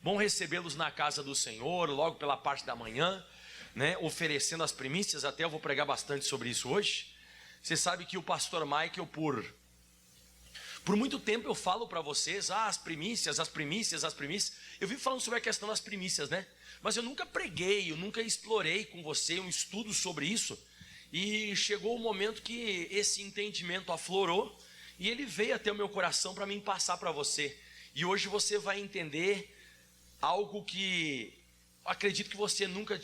Bom recebê-los na casa do Senhor, logo pela parte da manhã, né? Oferecendo as primícias. Até eu vou pregar bastante sobre isso hoje. Você sabe que o pastor Michael, por muito tempo eu falo para vocês, as primícias. Eu vivo falando sobre a questão das primícias, né? Mas eu nunca preguei, eu nunca explorei com você um estudo sobre isso. E chegou o momento que esse entendimento aflorou e ele veio até o meu coração para mim passar para você. E hoje você vai entender algo que acredito que você nunca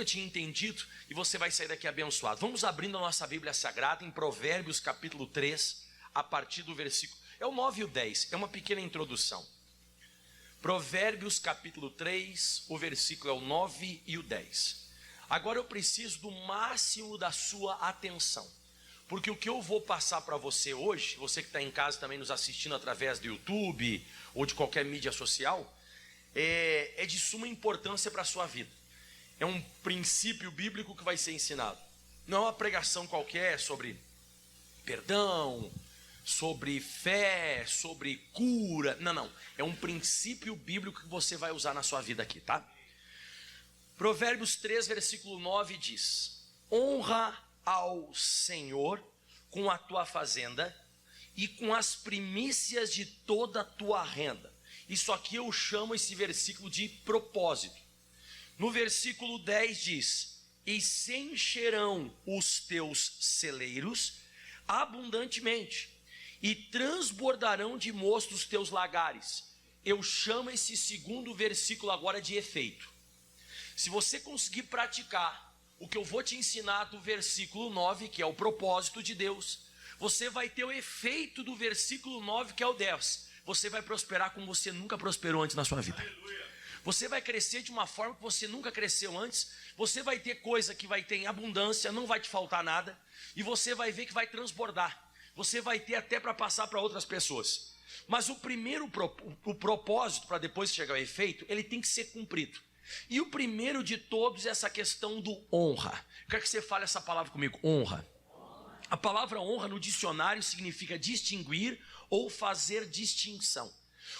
tinha entendido, e você vai sair daqui abençoado. Vamos abrindo a nossa Bíblia Sagrada em Provérbios capítulo 3, a partir do versículo, é o 9 e o 10, é uma pequena introdução. Provérbios capítulo 3, o versículo é o 9 e o 10. Agora eu preciso do máximo da sua atenção, porque o que eu vou passar para você hoje, você que está em casa também nos assistindo através do YouTube ou de qualquer mídia social, é de suma importância para a sua vida. É um princípio bíblico que vai ser ensinado. Não é uma pregação qualquer sobre perdão, sobre fé, sobre cura. Não. É um princípio bíblico que você vai usar na sua vida aqui, tá? Provérbios 3, versículo 9 diz: honra ao Senhor com a tua fazenda e com as primícias de toda a tua renda. Isso aqui eu chamo esse versículo de propósito. No versículo 10 diz: e se encherão os teus celeiros abundantemente, e transbordarão de mosto os teus lagares. Eu chamo esse segundo versículo agora de efeito. Se você conseguir praticar o que eu vou te ensinar do versículo 9, que é o propósito de Deus, você vai ter o efeito do versículo 9, que é o 10. Você vai prosperar como você nunca prosperou antes na sua vida. Você vai crescer de uma forma que você nunca cresceu antes. Você vai ter coisa que vai ter em abundância, não vai te faltar nada. E você vai ver que vai transbordar. Você vai ter até para passar para outras pessoas. Mas o propósito, para depois chegar ao efeito, ele tem que ser cumprido. E o primeiro de todos é essa questão do honra. Eu quero que você fale essa palavra comigo, honra. A palavra honra no dicionário significa distinguir ou fazer distinção.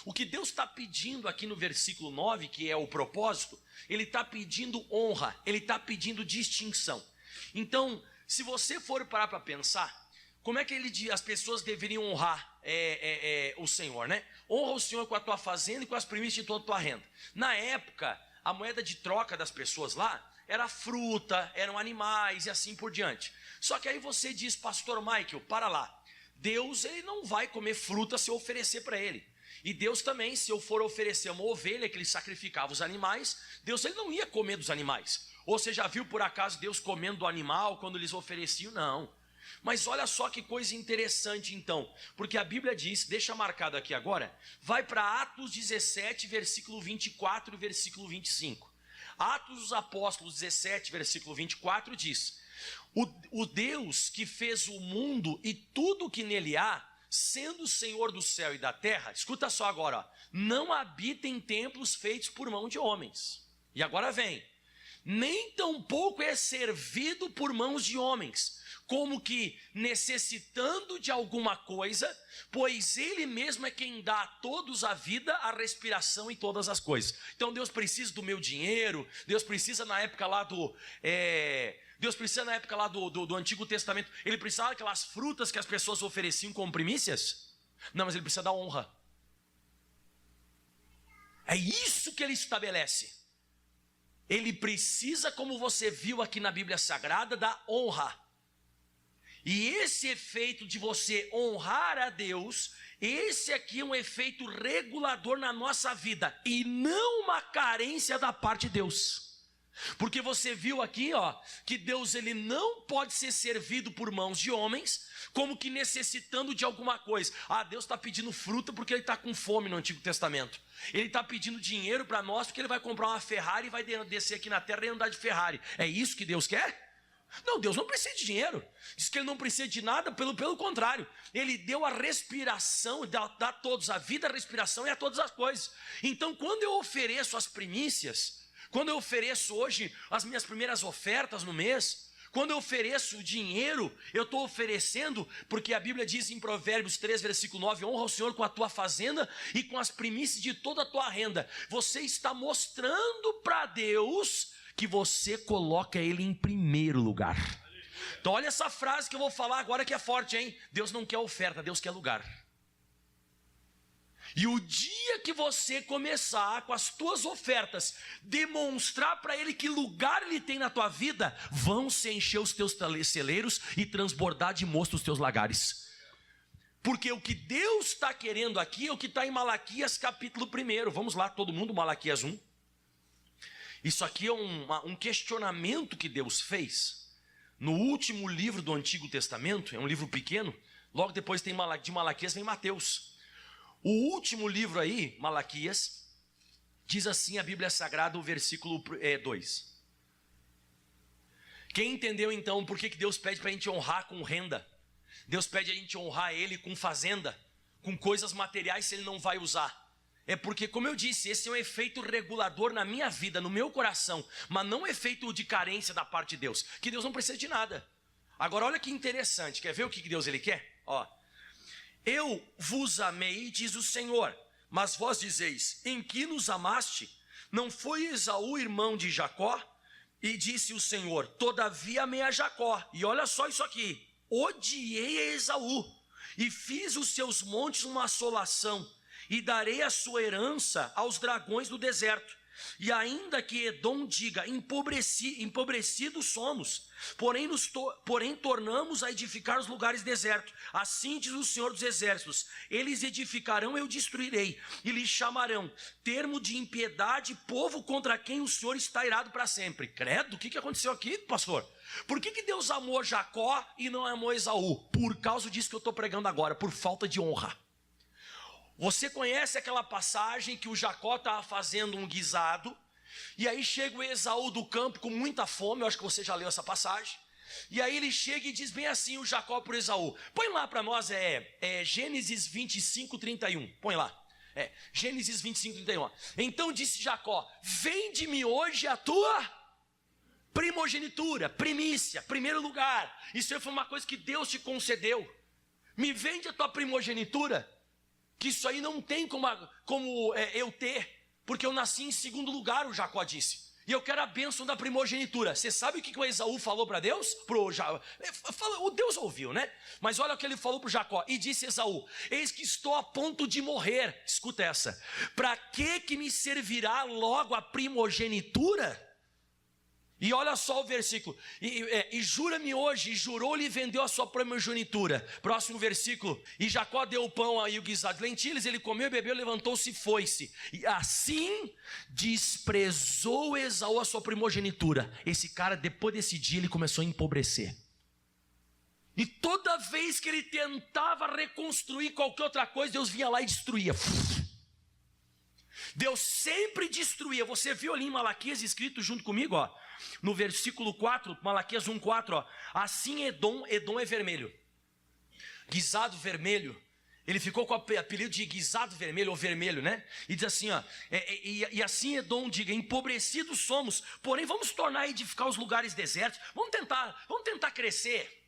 O que Deus está pedindo aqui no versículo 9, que é o propósito, Ele está pedindo honra, Ele está pedindo distinção. Então, se você for parar para pensar, como é que as pessoas deveriam honrar o Senhor, né? Honra o Senhor com a tua fazenda e com as primícias de toda a tua renda. Na época, a moeda de troca das pessoas lá era fruta, eram animais e assim por diante. Só que aí você diz, pastor Michael, para lá. Deus, ele não vai comer fruta se eu oferecer para ele. E Deus também, se eu for oferecer uma ovelha que ele sacrificava os animais, Deus, ele não ia comer dos animais. Ou você já viu por acaso Deus comendo do animal quando eles ofereciam? Não. Mas olha só que coisa interessante então. Porque a Bíblia diz, deixa marcado aqui agora, vai para Atos 17, versículo 24 e versículo 25. Atos dos Apóstolos 17, versículo 24 diz: o Deus que fez o mundo e tudo que nele há, sendo o Senhor do céu e da terra, escuta só agora, ó, não habita em templos feitos por mão de homens. E agora vem, nem tampouco é servido por mãos de homens, como que necessitando de alguma coisa, pois Ele mesmo é quem dá a todos a vida, a respiração e todas as coisas. Então Deus precisa do meu dinheiro, Deus precisa na época lá do Antigo Testamento, Ele precisava daquelas frutas que as pessoas ofereciam como primícias? Não, mas Ele precisa da honra. É isso que Ele estabelece. Ele precisa, como você viu aqui na Bíblia Sagrada, da honra. E esse efeito de você honrar a Deus, esse aqui é um efeito regulador na nossa vida, e não uma carência da parte de Deus. Porque você viu aqui, ó, que Deus, ele não pode ser servido por mãos de homens, como que necessitando de alguma coisa. Deus está pedindo fruta porque ele está com fome no Antigo Testamento. Ele está pedindo dinheiro para nós porque ele vai comprar uma Ferrari e vai descer aqui na terra e andar de Ferrari. É isso que Deus quer? Não, Deus não precisa de dinheiro. Diz que ele não precisa de nada, pelo contrário. Ele deu a respiração, dá a todos a vida, a respiração e a todas as coisas. Então, quando eu ofereço as primícias, quando eu ofereço hoje as minhas primeiras ofertas no mês, Quando eu ofereço dinheiro, eu estou oferecendo, porque a Bíblia diz em Provérbios 3, versículo 9, honra o Senhor com a tua fazenda e com as primícias de toda a tua renda. Você está mostrando para Deus que você coloca Ele em primeiro lugar. Então olha essa frase que eu vou falar agora que é forte, hein? Deus não quer oferta, Deus quer lugar. E o dia que você começar com as tuas ofertas, demonstrar para Ele que lugar Ele tem na tua vida, vão se encher os teus celeiros e transbordar de mosto os teus lagares. Porque o que Deus está querendo aqui é o que está em Malaquias capítulo 1. Vamos lá, todo mundo, Malaquias 1. Isso aqui é um questionamento que Deus fez no último livro do Antigo Testamento. É um livro pequeno, logo depois tem de Malaquias vem Mateus. O último livro aí, Malaquias, diz assim a Bíblia Sagrada, o versículo 2. Quem entendeu então por que Deus pede para a gente honrar com renda? Deus pede a gente honrar Ele com fazenda, com coisas materiais se Ele não vai usar. É porque, como eu disse, esse é um efeito regulador na minha vida, no meu coração, mas não um efeito de carência da parte de Deus, que Deus não precisa de nada. Agora olha que interessante, quer ver o que Deus Ele quer? Ó. Eu vos amei, diz o Senhor, mas vós dizeis, em que nos amaste? Não foi Esaú irmão de Jacó? E disse o Senhor, todavia amei a Jacó. E olha só isso aqui, odiei a Esaú, e fiz os seus montes uma assolação, e darei a sua herança aos dragões do deserto. E ainda que Edom diga, empobrecidos somos, porém tornamos a edificar os lugares desertos. Assim diz o Senhor dos Exércitos, eles edificarão, eu destruirei, e lhes chamarão termo de impiedade, povo contra quem o Senhor está irado para sempre. Credo, o que aconteceu aqui, pastor? Por que Deus amou Jacó e não amou Esaú? Por causa disso que eu estou pregando agora, por falta de honra. Você conhece aquela passagem que o Jacó estava fazendo um guisado, e aí chega o Esaú do campo com muita fome, eu acho que você já leu essa passagem, e aí ele chega e diz bem assim o Jacó para o Esaú, põe lá para nós, Gênesis 25, 31, põe lá, Gênesis 25, 31, então disse Jacó, vende-me hoje a tua primogenitura, primícia, primeiro lugar, isso foi uma coisa que Deus te concedeu, me vende a tua primogenitura, que isso aí não tem como eu ter, porque eu nasci em segundo lugar, o Jacó disse, e eu quero a bênção da primogenitura. Você sabe o que o Esaú falou para Deus? O Deus ouviu, né? Mas olha o que ele falou para o Jacó, e disse Esaú, eis que estou a ponto de morrer, escuta essa, para que me servirá logo a primogenitura? E olha só o versículo, e jura-me hoje, e jurou-lhe e vendeu a sua primogenitura. Próximo versículo, e Jacó deu o pão e o guisado de lentilhas, ele comeu e bebeu, levantou-se e foi-se. E assim desprezou Esaú a sua primogenitura. Esse cara, depois desse dia, ele começou a empobrecer. E toda vez que ele tentava reconstruir qualquer outra coisa, Deus vinha lá e destruía. Deus sempre destruía. Você viu ali em Malaquias escrito junto comigo, ó, no versículo 4, Malaquias 1:4, ó, assim Edom é vermelho, guisado vermelho, ele ficou com o apelido de guisado vermelho, ou vermelho, né? E diz assim, ó, e assim Edom diga, empobrecidos somos, porém vamos tornar a edificar os lugares desertos, vamos tentar crescer,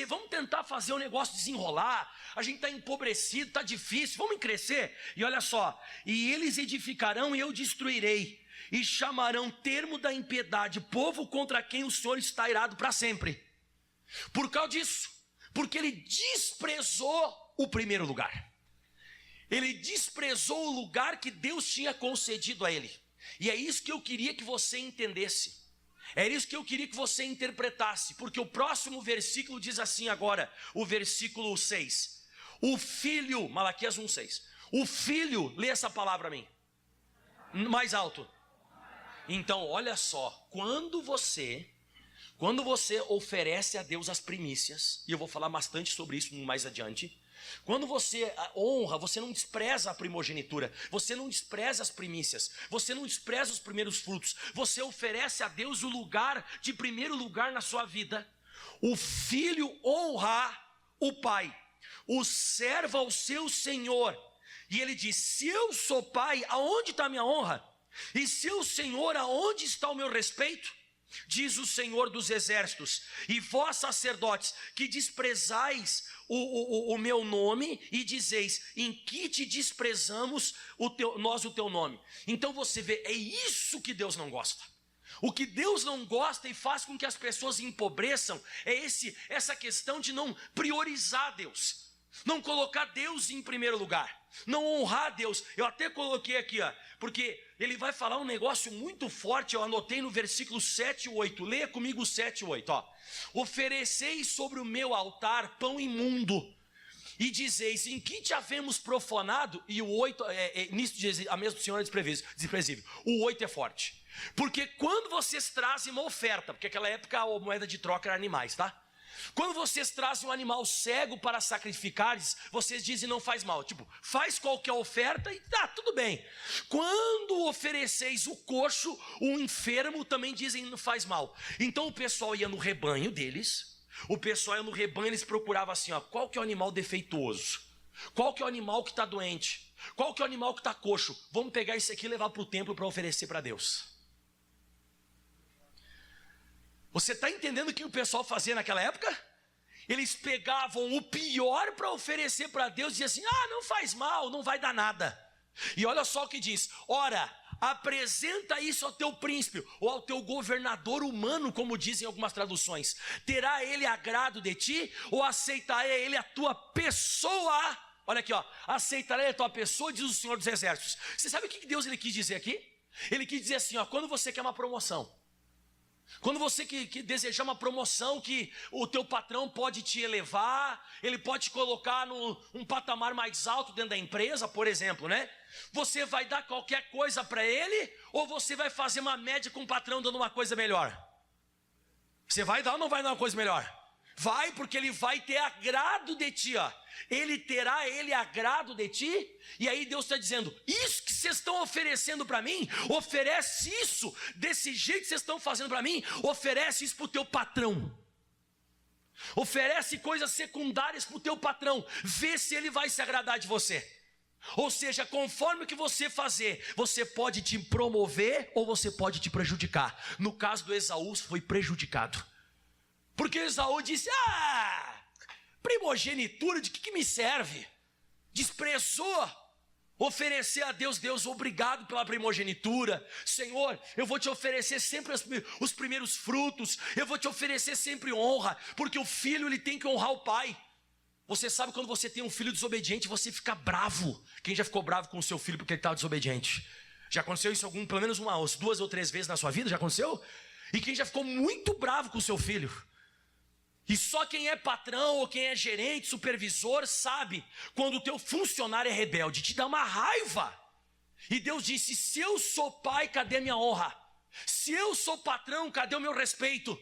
vamos tentar fazer o negócio desenrolar, a gente está empobrecido, está difícil, vamos crescer. E olha só, e eles edificarão e eu destruirei, e chamarão termo da impiedade, povo contra quem o Senhor está irado para sempre. Por causa disso, porque ele desprezou o primeiro lugar, ele desprezou o lugar que Deus tinha concedido a ele. E é isso que eu queria que você entendesse, é isso que eu queria que você interpretasse, porque o próximo versículo diz assim agora, o versículo 6, o filho, Malaquias 1:6, o filho, lê essa palavra a mim, mais alto. Então olha só, quando você oferece a Deus as primícias, e eu vou falar bastante sobre isso mais adiante, quando você honra, você não despreza a primogenitura, você não despreza as primícias, você não despreza os primeiros frutos, você oferece a Deus o lugar de primeiro lugar na sua vida. O filho honra o pai, o servo ao seu senhor, e ele diz, se eu sou pai, aonde está a minha honra? E se o Senhor, aonde está o meu respeito? diz o Senhor dos Exércitos, e vós sacerdotes, que desprezais o meu nome, e dizeis, em que te desprezamos nós o teu nome? Então você vê, é isso que Deus não gosta. O que Deus não gosta e faz com que as pessoas empobreçam, é essa questão de não priorizar Deus, não colocar Deus em primeiro lugar, não honrar Deus. Eu até coloquei aqui, porque ele vai falar um negócio muito forte, eu anotei no versículo 7 e 8, leia comigo 7 e 8, ofereceis sobre o meu altar pão imundo, e dizeis, em que te havemos profanado? E o 8, nisso diz, a mesa do Senhor é desprezível. O 8 é forte, porque quando vocês trazem uma oferta, porque naquela época a moeda de troca era animais, tá? Quando vocês trazem um animal cego para sacrificares, vocês dizem não faz mal, tipo, faz qualquer oferta e tá, tudo bem. Quando ofereceis o coxo, o enfermo, também dizem não faz mal. Então o pessoal ia no rebanho deles, eles procuravam assim, qual que é o animal defeituoso? Qual que é o animal que está doente? Qual que é o animal que está coxo? Vamos pegar esse aqui e levar para o templo para oferecer para Deus. Você está entendendo o que o pessoal fazia naquela época? Eles pegavam o pior para oferecer para Deus e diziam assim, não faz mal, não vai dar nada. E olha só o que diz, ora, apresenta isso ao teu príncipe, ou ao teu governador humano, como dizem algumas traduções. Terá ele agrado de ti, ou aceitará ele a tua pessoa? Olha aqui, aceitará ele a tua pessoa, diz o Senhor dos Exércitos. Você sabe o que Deus ele quis dizer aqui? Ele quis dizer assim, quando você quer uma promoção, quando você que desejar uma promoção, que o teu patrão pode te elevar, ele pode te colocar num patamar mais alto dentro da empresa, por exemplo, né? Você vai dar qualquer coisa para ele, ou você vai fazer uma média com o patrão dando uma coisa melhor? Você vai dar ou não vai dar uma coisa melhor? Vai, porque ele vai ter agrado de ti, ele terá agrado de ti. E aí Deus está dizendo, isso que vocês estão oferecendo para mim, oferece isso, desse jeito que vocês estão fazendo para mim, oferece isso para o teu patrão, oferece coisas secundárias para o teu patrão, vê se ele vai se agradar de você. Ou seja, conforme o que você fazer, você pode te promover ou você pode te prejudicar. No caso do Esaú, foi prejudicado, porque Esaú disse, primogenitura, de que me serve? Desprezou oferecer a Deus. Deus, obrigado pela primogenitura, Senhor, eu vou te oferecer sempre os primeiros frutos, eu vou te oferecer sempre honra, porque o filho ele tem que honrar o pai. Você sabe quando você tem um filho desobediente, você fica bravo. Quem já ficou bravo com o seu filho porque ele estava desobediente? Já aconteceu isso pelo menos umas 2 ou 3 vezes na sua vida? Já aconteceu? E quem já ficou muito bravo com o seu filho? E só quem é patrão ou quem é gerente, supervisor, sabe quando o teu funcionário é rebelde, te dá uma raiva. E Deus disse, se eu sou pai, cadê a minha honra? Se eu sou patrão, cadê o meu respeito?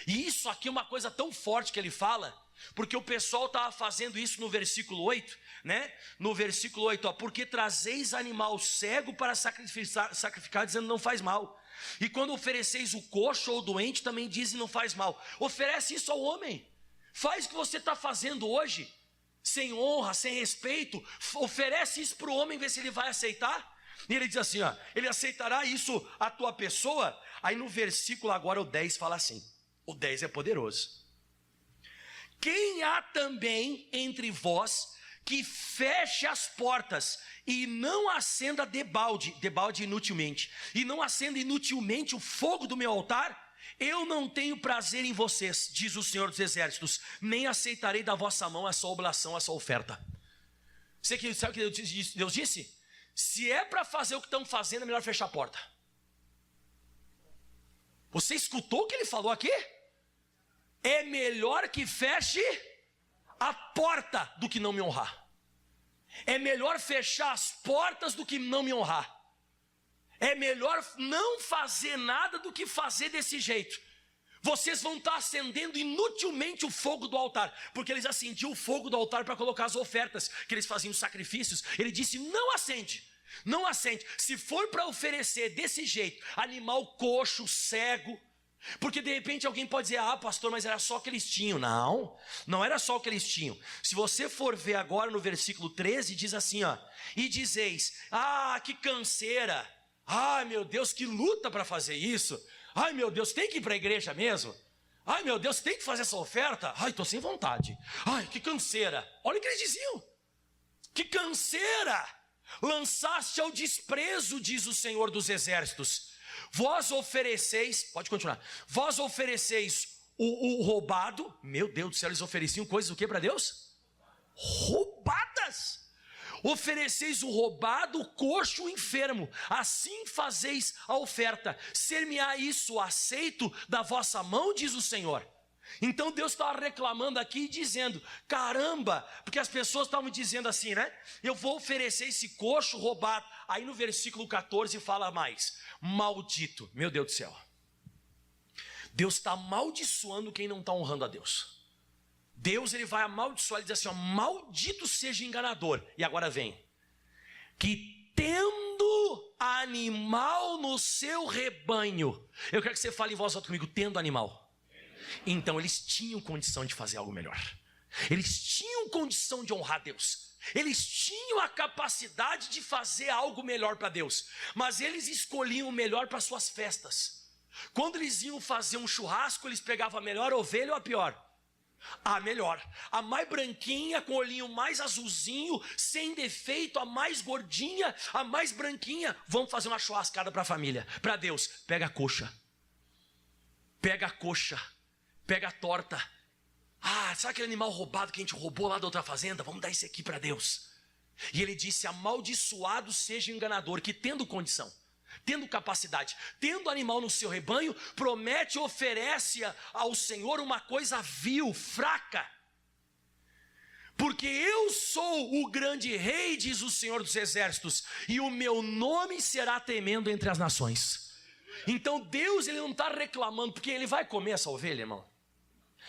E isso aqui é uma coisa tão forte que ele fala, porque o pessoal estava fazendo isso no versículo 8, né? No versículo 8, porque trazeis animal cego para sacrificar, dizendo não faz mal. E quando ofereceis o coxo ou o doente, também dizem não faz mal. Oferece isso ao homem. Faz o que você está fazendo hoje, sem honra, sem respeito. Oferece isso para o homem, vê se ele vai aceitar. E ele diz assim, ele aceitará isso a tua pessoa? Aí no versículo agora o 10 fala assim, o 10 é poderoso. Quem há também entre vós que feche as portas e não acenda debalde inutilmente, e não acenda inutilmente o fogo do meu altar, eu não tenho prazer em vocês, diz o Senhor dos Exércitos, nem aceitarei da vossa mão essa oblação, essa oferta. Você sabe o que Deus disse? Se é para fazer o que estão fazendo, é melhor fechar a porta. Você escutou o que ele falou aqui? É melhor que feche a porta do que não me honrar. É melhor fechar as portas do que não me honrar. É melhor não fazer nada do que fazer desse jeito. Vocês vão estar acendendo inutilmente o fogo do altar, porque eles acendiam o fogo do altar para colocar as ofertas, que eles faziam os sacrifícios. Ele disse, não acende, não acende. Se for para oferecer desse jeito, animal coxo, cego, porque de repente alguém pode dizer, pastor, mas era só o que eles tinham. Não, não era só o que eles tinham. Se você for ver agora no versículo 13, diz assim, e dizeis, que canseira, meu Deus, que luta para fazer isso. Ai, meu Deus, tem que ir para a igreja mesmo? Ai, meu Deus, tem que fazer essa oferta? Ai, estou sem vontade. Ai, que canseira. Olha o que eles diziam. Que canseira. Lançaste ao desprezo, diz o Senhor dos Exércitos. Vós ofereceis, pode continuar. Vós ofereceis o roubado. Meu Deus do céu, eles ofereciam coisas o que para Deus? Roubadas. Ofereceis o roubado, o coxo, o enfermo. Assim fazeis a oferta. Ser-me-á isso aceito da vossa mão, diz o Senhor. Então Deus estava reclamando aqui e dizendo, caramba, porque as pessoas estavam dizendo assim, né? Eu vou oferecer esse coxo roubado. Aí no versículo 14 fala mais, maldito, meu Deus do céu. Deus está amaldiçoando quem não está honrando a Deus. Deus, ele vai amaldiçoar, ele diz assim, ó, maldito seja enganador. E agora vem, que tendo animal no seu rebanho. Eu quero que você fale em voz alta comigo, tendo animal. Então eles tinham condição de fazer algo melhor. Eles tinham condição de honrar Deus. Eles tinham a capacidade de fazer algo melhor para Deus. Mas eles escolhiam o melhor para suas festas. Quando eles iam fazer um churrasco, eles pegavam a melhor ovelha ou a pior? A melhor, a mais branquinha, com o olhinho mais azulzinho, sem defeito, a mais gordinha, a mais branquinha. Vamos fazer uma churrascada para a família, para Deus. Pega a coxa, pega a coxa, pega a torta. Ah, sabe aquele animal roubado que a gente roubou lá da outra fazenda? Vamos dar esse aqui para Deus. E ele disse, amaldiçoado seja o enganador, que tendo condição, tendo capacidade, tendo animal no seu rebanho, promete e oferece ao Senhor uma coisa vil, fraca. Porque eu sou o grande rei, diz o Senhor dos Exércitos, e o meu nome será temendo entre as nações. Então Deus, ele não está reclamando, porque ele vai comer essa ovelha, irmão.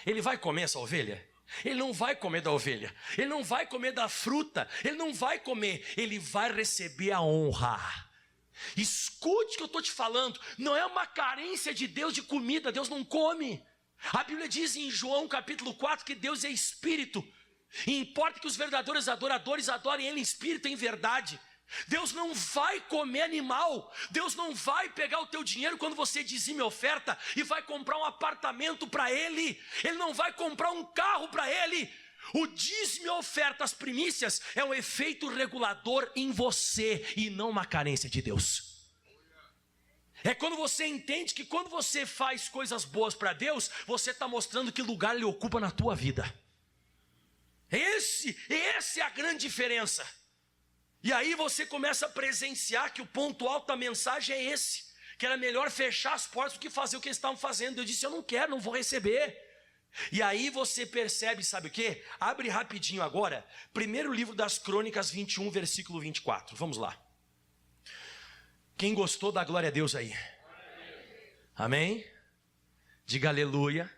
Ele vai comer essa ovelha? Ele não vai comer da ovelha, ele não vai comer da fruta, ele não vai comer, ele vai receber a honra. Escute o que eu estou te falando, não é uma carência de Deus de comida, Deus não come. A Bíblia diz em João capítulo 4 que Deus é espírito, e importa que os verdadeiros adoradores adorem Ele em espírito e em verdade. Deus não vai comer animal, Deus não vai pegar o teu dinheiro quando você dizime oferta e vai comprar um apartamento para Ele, Ele não vai comprar um carro para Ele. O dízimo e oferta, as primícias, é um efeito regulador em você e não uma carência de Deus. É quando você entende que quando você faz coisas boas para Deus, você está mostrando que lugar Ele ocupa na tua vida. Essa é a grande diferença. E aí você começa a presenciar que o ponto alto da mensagem é esse, que era melhor fechar as portas do que fazer o que eles estavam fazendo. Eu disse, eu não quero, não vou receber. E aí você percebe, sabe o que? Abre rapidinho agora, primeiro livro das Crônicas 21, versículo 24, vamos lá. Quem gostou, dá glória a Deus aí. Amém? Diga aleluia.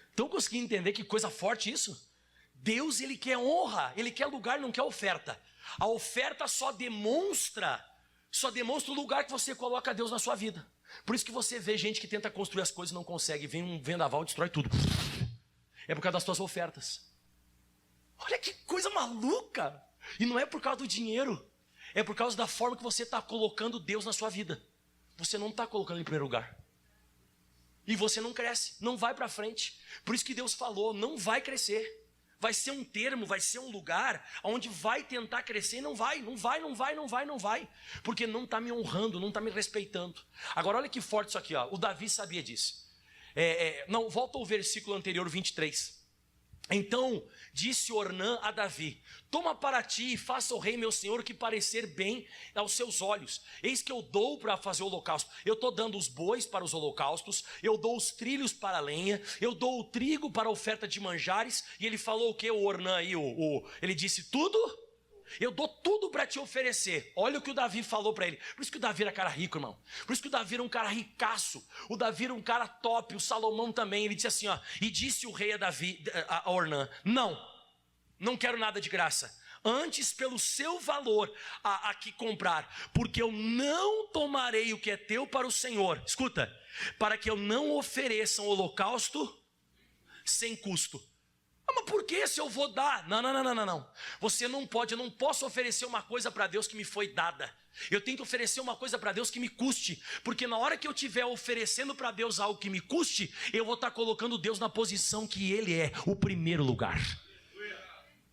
Estão conseguindo entender que coisa forte isso? Deus, ele quer honra, ele quer lugar, não quer oferta. A oferta só demonstra o lugar que você coloca Deus na sua vida. Por isso que você vê gente que tenta construir as coisas e não consegue, vem um vendaval e destrói tudo. É por causa das tuas ofertas. Olha que coisa maluca. E não é por causa do dinheiro, é por causa da forma que você está colocando Deus na sua vida. Você não está colocando em primeiro lugar. E você não cresce, não vai para frente. Por isso que Deus falou, não vai crescer. Vai ser um termo, vai ser um lugar onde vai tentar crescer e não vai. Porque não está me honrando, não está me respeitando. Agora olha que forte isso aqui, ó. O Davi sabia disso. Não, volta ao versículo anterior, 23. Então disse Ornã a Davi, toma para ti e faça o rei meu senhor o que parecer bem aos seus olhos. Eis que eu dou para fazer o holocausto. Eu estou dando os bois para os holocaustos, eu dou os trilhos para a lenha, eu dou o trigo para a oferta de manjares. E ele falou o que, o Ornã aí? Ele disse tudo? Eu dou tudo para te oferecer. Olha o que o Davi falou para ele. Por isso que o Davi era cara rico, irmão. Por isso que o Davi era um cara ricaço. O Davi era um cara top. O Salomão também. Ele disse assim, ó. E disse o rei a Ornã, não quero nada de graça. Antes pelo seu valor a que comprar. Porque eu não tomarei o que é teu para o Senhor. Escuta. Para que eu não ofereça um holocausto sem custo. Ah, mas por que se eu vou dar? Não. Você não pode, eu não posso oferecer uma coisa para Deus que me foi dada. Eu tenho que oferecer uma coisa para Deus que me custe. Porque na hora que eu estiver oferecendo para Deus algo que me custe, eu vou estar colocando Deus na posição que Ele é, o primeiro lugar.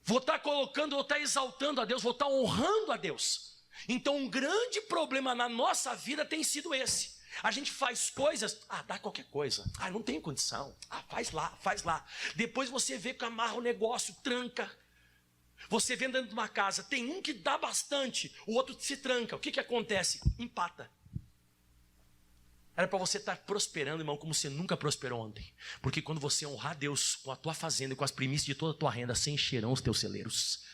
Vou estar colocando, vou estar exaltando a Deus, vou estar honrando a Deus. Então um grande problema na nossa vida tem sido esse. A gente faz coisas, dá qualquer coisa, não tenho condição, faz lá. Depois você vê que amarra o negócio, tranca. Você vê dentro de uma casa, tem um que dá bastante, o outro se tranca. O que acontece? Empata. Era para você estar prosperando, irmão, como você nunca prosperou ontem. Porque quando você honrar Deus com a tua fazenda e com as primícias de toda a tua renda, se encherão os teus celeiros,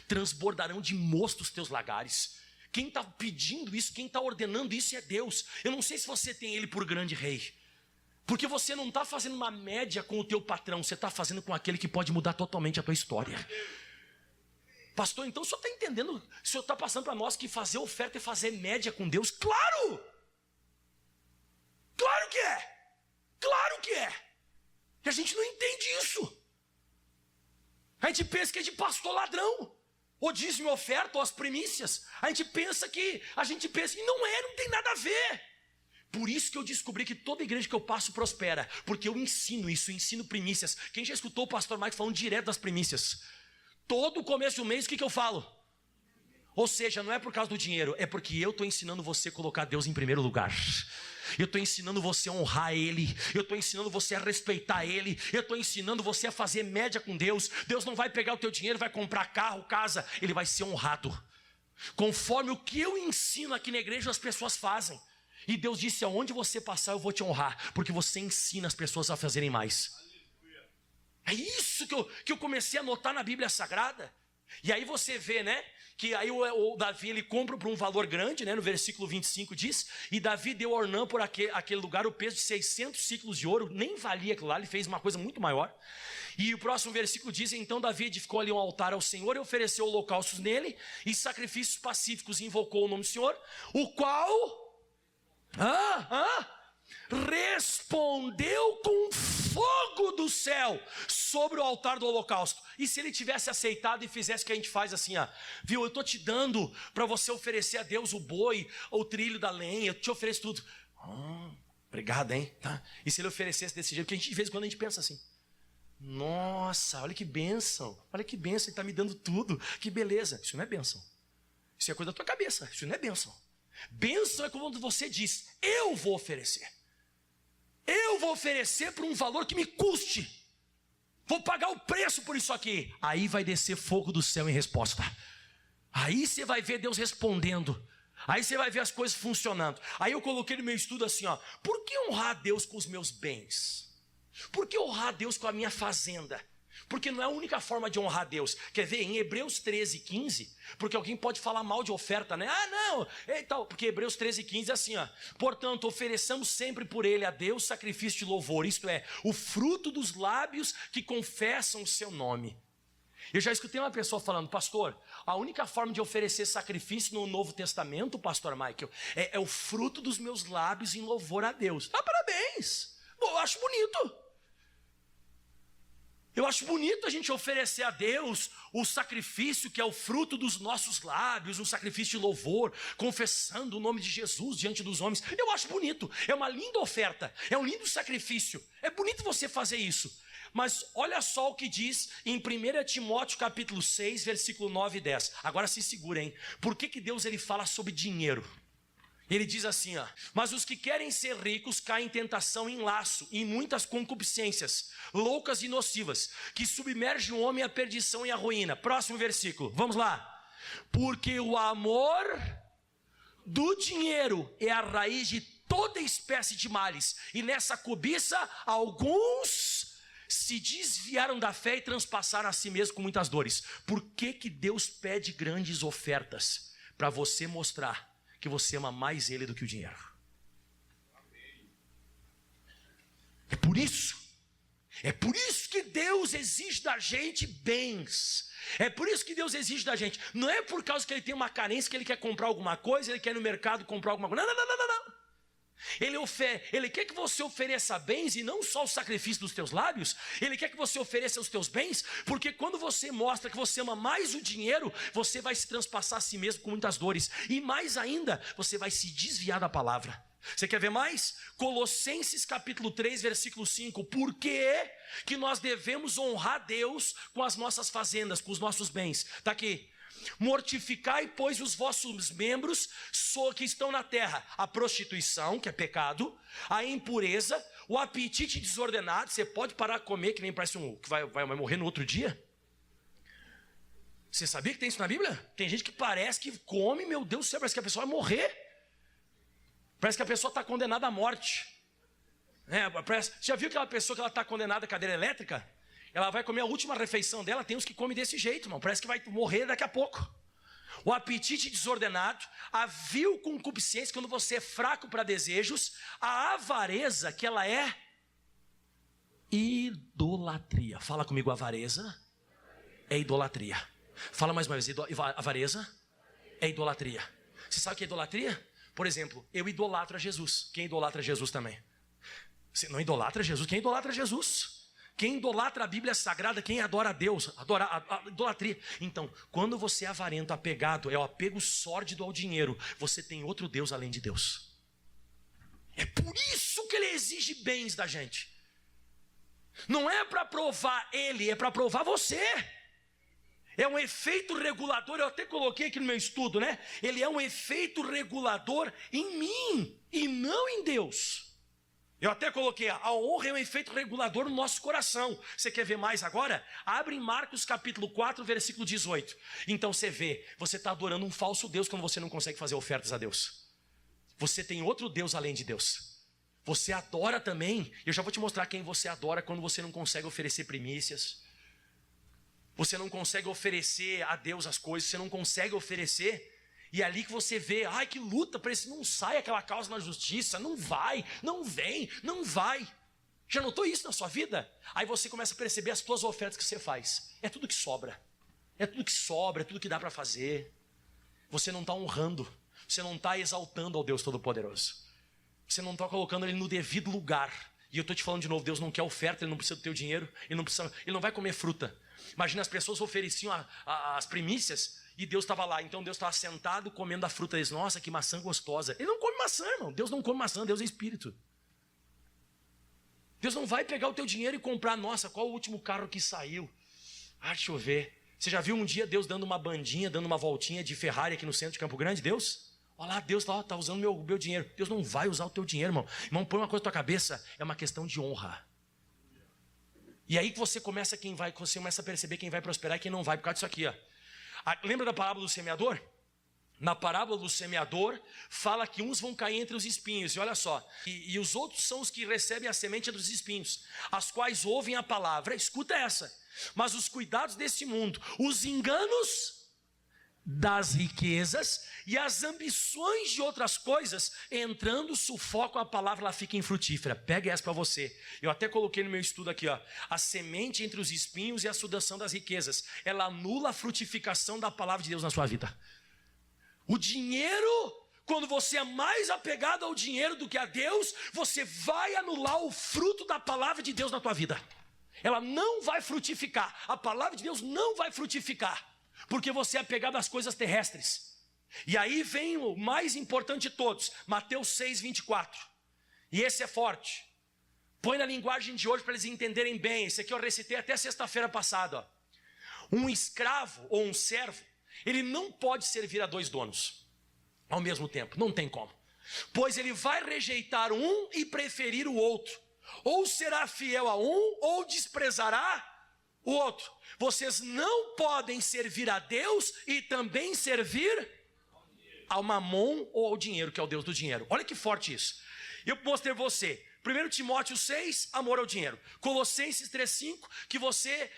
transbordarão de mosto os teus lagares. Quem está pedindo isso, quem está ordenando isso é Deus. Eu não sei se você tem Ele por grande rei, porque você não está fazendo uma média com o teu patrão, você está fazendo com aquele que pode mudar totalmente a tua história. Pastor, então o senhor está entendendo? O senhor está passando para nós que fazer oferta é fazer média com Deus? Claro! Claro que é! Claro que é! E a gente não entende isso. A gente pensa que é de pastor ladrão, ou dízimo, oferta, ou as primícias. A gente pensa e não tem nada a ver. Por isso que eu descobri que toda igreja que eu passo prospera, porque eu ensino isso, eu ensino primícias. Quem já escutou o pastor Mike falando direto das primícias? Todo começo do mês, o que eu falo? Ou seja, não é por causa do dinheiro, é porque eu estou ensinando você a colocar Deus em primeiro lugar. Eu estou ensinando você a honrar Ele. Eu estou ensinando você a respeitar Ele. Eu estou ensinando você a fazer média com Deus. Deus não vai pegar o teu dinheiro, vai comprar carro, casa. Ele vai ser honrado conforme o que eu ensino aqui na igreja as pessoas fazem. E Deus disse, aonde você passar eu vou te honrar, porque você ensina as pessoas a fazerem mais. É isso que eu comecei a notar na Bíblia Sagrada. E aí você vê, né, que aí o Davi, ele compra por um valor grande, né, no versículo 25 diz, e Davi deu a Ornã por aquele lugar o peso de 600 ciclos de ouro, nem valia aquilo lá, ele fez uma coisa muito maior. E o próximo versículo diz, então Davi edificou ali um altar ao Senhor e ofereceu holocaustos nele, e sacrifícios pacíficos, e invocou o nome do Senhor, o qual respondeu com fogo do céu sobre o altar do holocausto. E se ele tivesse aceitado e fizesse o que a gente faz assim, viu, eu estou te dando para você oferecer a Deus o boi, o trilho da lenha, eu te ofereço tudo. Obrigado, hein? Tá? E se ele oferecesse desse jeito, porque de vez em quando a gente pensa assim, nossa, olha que bênção, ele está me dando tudo, que beleza. Isso não é bênção, isso é coisa da tua cabeça, isso não é bênção. Bênção é quando você diz, eu vou oferecer por um valor que me custe, vou pagar o preço por isso aqui. Aí vai descer fogo do céu em resposta. Aí você vai ver Deus respondendo. Aí você vai ver as coisas funcionando. Aí eu coloquei no meu estudo assim, por que honrar a Deus com os meus bens? Por que honrar a Deus com a minha fazenda? Porque não é a única forma de honrar a Deus. Quer ver, em Hebreus 13:15, porque alguém pode falar mal de oferta, né? Não, porque Hebreus 13:15 é assim, portanto, ofereçamos sempre por ele a Deus sacrifício de louvor, isto é, o fruto dos lábios que confessam o seu nome. Eu já escutei uma pessoa falando, pastor, a única forma de oferecer sacrifício no Novo Testamento, pastor Michael, é o fruto dos meus lábios em louvor a Deus. Parabéns, eu acho bonito. Eu acho bonito a gente oferecer a Deus o sacrifício que é o fruto dos nossos lábios, um sacrifício de louvor, confessando o nome de Jesus diante dos homens. Eu acho bonito, é uma linda oferta, é um lindo sacrifício, é bonito você fazer isso. Mas olha só o que diz em 1 Timóteo capítulo 6, versículo 9 e 10. Agora se segura, hein? Por que Deus ele fala sobre dinheiro? Ele diz assim, mas os que querem ser ricos caem em tentação, em laço, em muitas concupiscências, loucas e nocivas, que submergem o homem à perdição e à ruína. Próximo versículo, vamos lá. Porque o amor do dinheiro é a raiz de toda espécie de males, e nessa cobiça alguns se desviaram da fé e transpassaram a si mesmos com muitas dores. Por que Deus pede grandes ofertas? Para você mostrar que você ama mais Ele do que o dinheiro. É por isso que Deus exige da gente bens. É por isso que Deus exige da gente. Não é por causa que Ele tem uma carência, que Ele quer comprar alguma coisa, Ele quer ir no mercado comprar alguma coisa. Não. Ele quer que você ofereça bens e não só o sacrifício dos teus lábios. Ele quer que você ofereça os teus bens, porque quando você mostra que você ama mais o dinheiro, você vai se transpassar a si mesmo com muitas dores. E mais ainda, você vai se desviar da palavra. Você quer ver mais? Colossenses capítulo 3, versículo 5. Por que nós devemos honrar Deus com as nossas fazendas, com os nossos bens? Está aqui. Mortificai, pois, os vossos membros que estão na terra: a prostituição, que é pecado, a impureza, o apetite desordenado. Você pode parar de comer que nem parece que vai morrer no outro dia? Você sabia que tem isso na Bíblia? Tem gente que parece que come, meu Deus do céu, parece que a pessoa vai morrer. Parece que a pessoa está condenada à morte. Já viu aquela pessoa que ela está condenada à cadeira elétrica? Ela vai comer a última refeição dela, tem uns que comem desse jeito, irmão. Parece que vai morrer daqui a pouco. O apetite desordenado, a vil concupiscência, quando você é fraco para desejos, a avareza, que ela é idolatria. Fala comigo, avareza é idolatria. Fala mais uma vez, avareza é idolatria. Você sabe o que é idolatria? Por exemplo, eu idolatro a Jesus. Quem idolatra Jesus também? Você não idolatra Jesus? Quem idolatra Jesus? Quem idolatra a Bíblia Sagrada, quem adora a Deus, adora a idolatria. Então, quando você é avarento, apegado, é o apego sórdido ao dinheiro, você tem outro Deus além de Deus. É por isso que ele exige bens da gente. Não é para provar ele, é para provar você. É um efeito regulador, eu até coloquei aqui no meu estudo, né? Ele é um efeito regulador em mim e não em Deus. Eu até coloquei, a honra é um efeito regulador no nosso coração. Você quer ver mais agora? Abre em Marcos capítulo 4, versículo 18. Então você vê, você está adorando um falso Deus quando você não consegue fazer ofertas a Deus. Você tem outro Deus além de Deus. Você adora também, eu já vou te mostrar quem você adora quando você não consegue oferecer primícias. Você não consegue oferecer a Deus as coisas, você não consegue oferecer. E é ali que você vê, ai que luta, parece que não sai aquela causa na justiça, não vai, não vem, não vai. Já notou isso na sua vida? Aí você começa a perceber as suas ofertas que você faz. É tudo que sobra, é tudo que sobra, é tudo que dá para fazer. Você não está honrando, você não está exaltando ao Deus Todo-Poderoso. Você não está colocando ele no devido lugar. E eu estou te falando de novo, Deus não quer oferta, ele não precisa do teu dinheiro, ele não vai comer fruta. Imagina, as pessoas ofereciam as primícias e Deus estava lá. Então Deus estava sentado comendo a fruta deles. Nossa, que maçã gostosa. Ele não come maçã, irmão. Deus não come maçã, Deus é espírito. Deus não vai pegar o teu dinheiro e comprar. Nossa, qual o último carro que saiu? Deixa eu ver. Você já viu um dia Deus dando uma bandinha, dando uma voltinha de Ferrari aqui no centro de Campo Grande? Deus? Olha lá, Deus está usando meu dinheiro. Deus não vai usar o teu dinheiro, irmão. Irmão, põe uma coisa na tua cabeça. É uma questão de honra. E aí que você começa a perceber quem vai prosperar e quem não vai, por causa disso aqui, ó. Lembra da parábola do semeador? Na parábola do semeador, fala que uns vão cair entre os espinhos, e olha só, e os outros são os que recebem a semente dos espinhos, as quais ouvem a palavra, escuta essa, mas os cuidados desse mundo, os enganos das riquezas e as ambições de outras coisas, entrando, sufocam a palavra, ela fica infrutífera. Pega essa para você. Eu até coloquei no meu estudo aqui, ó, a semente entre os espinhos e a sudação das riquezas, ela anula a frutificação da palavra de Deus na sua vida. O dinheiro, quando você é mais apegado ao dinheiro do que a Deus, você vai anular o fruto da palavra de Deus na tua vida. Ela não vai frutificar, a palavra de Deus não vai frutificar, porque você é apegado às coisas terrestres. E aí vem o mais importante de todos, Mateus 6, 24. E esse é forte. Põe na linguagem de hoje para eles entenderem bem. Esse aqui eu recitei até sexta-feira passada, ó. Um escravo ou um servo, ele não pode servir a dois donos ao mesmo tempo, não tem como. Pois ele vai rejeitar um e preferir o outro. Ou será fiel a um ou desprezará o outro. Vocês não podem servir a Deus e também servir ao mamon ou ao dinheiro, que é o Deus do dinheiro. Olha que forte isso. Eu mostrei você 1 Timóteo 6, amor ao dinheiro. Colossenses 3,5, que você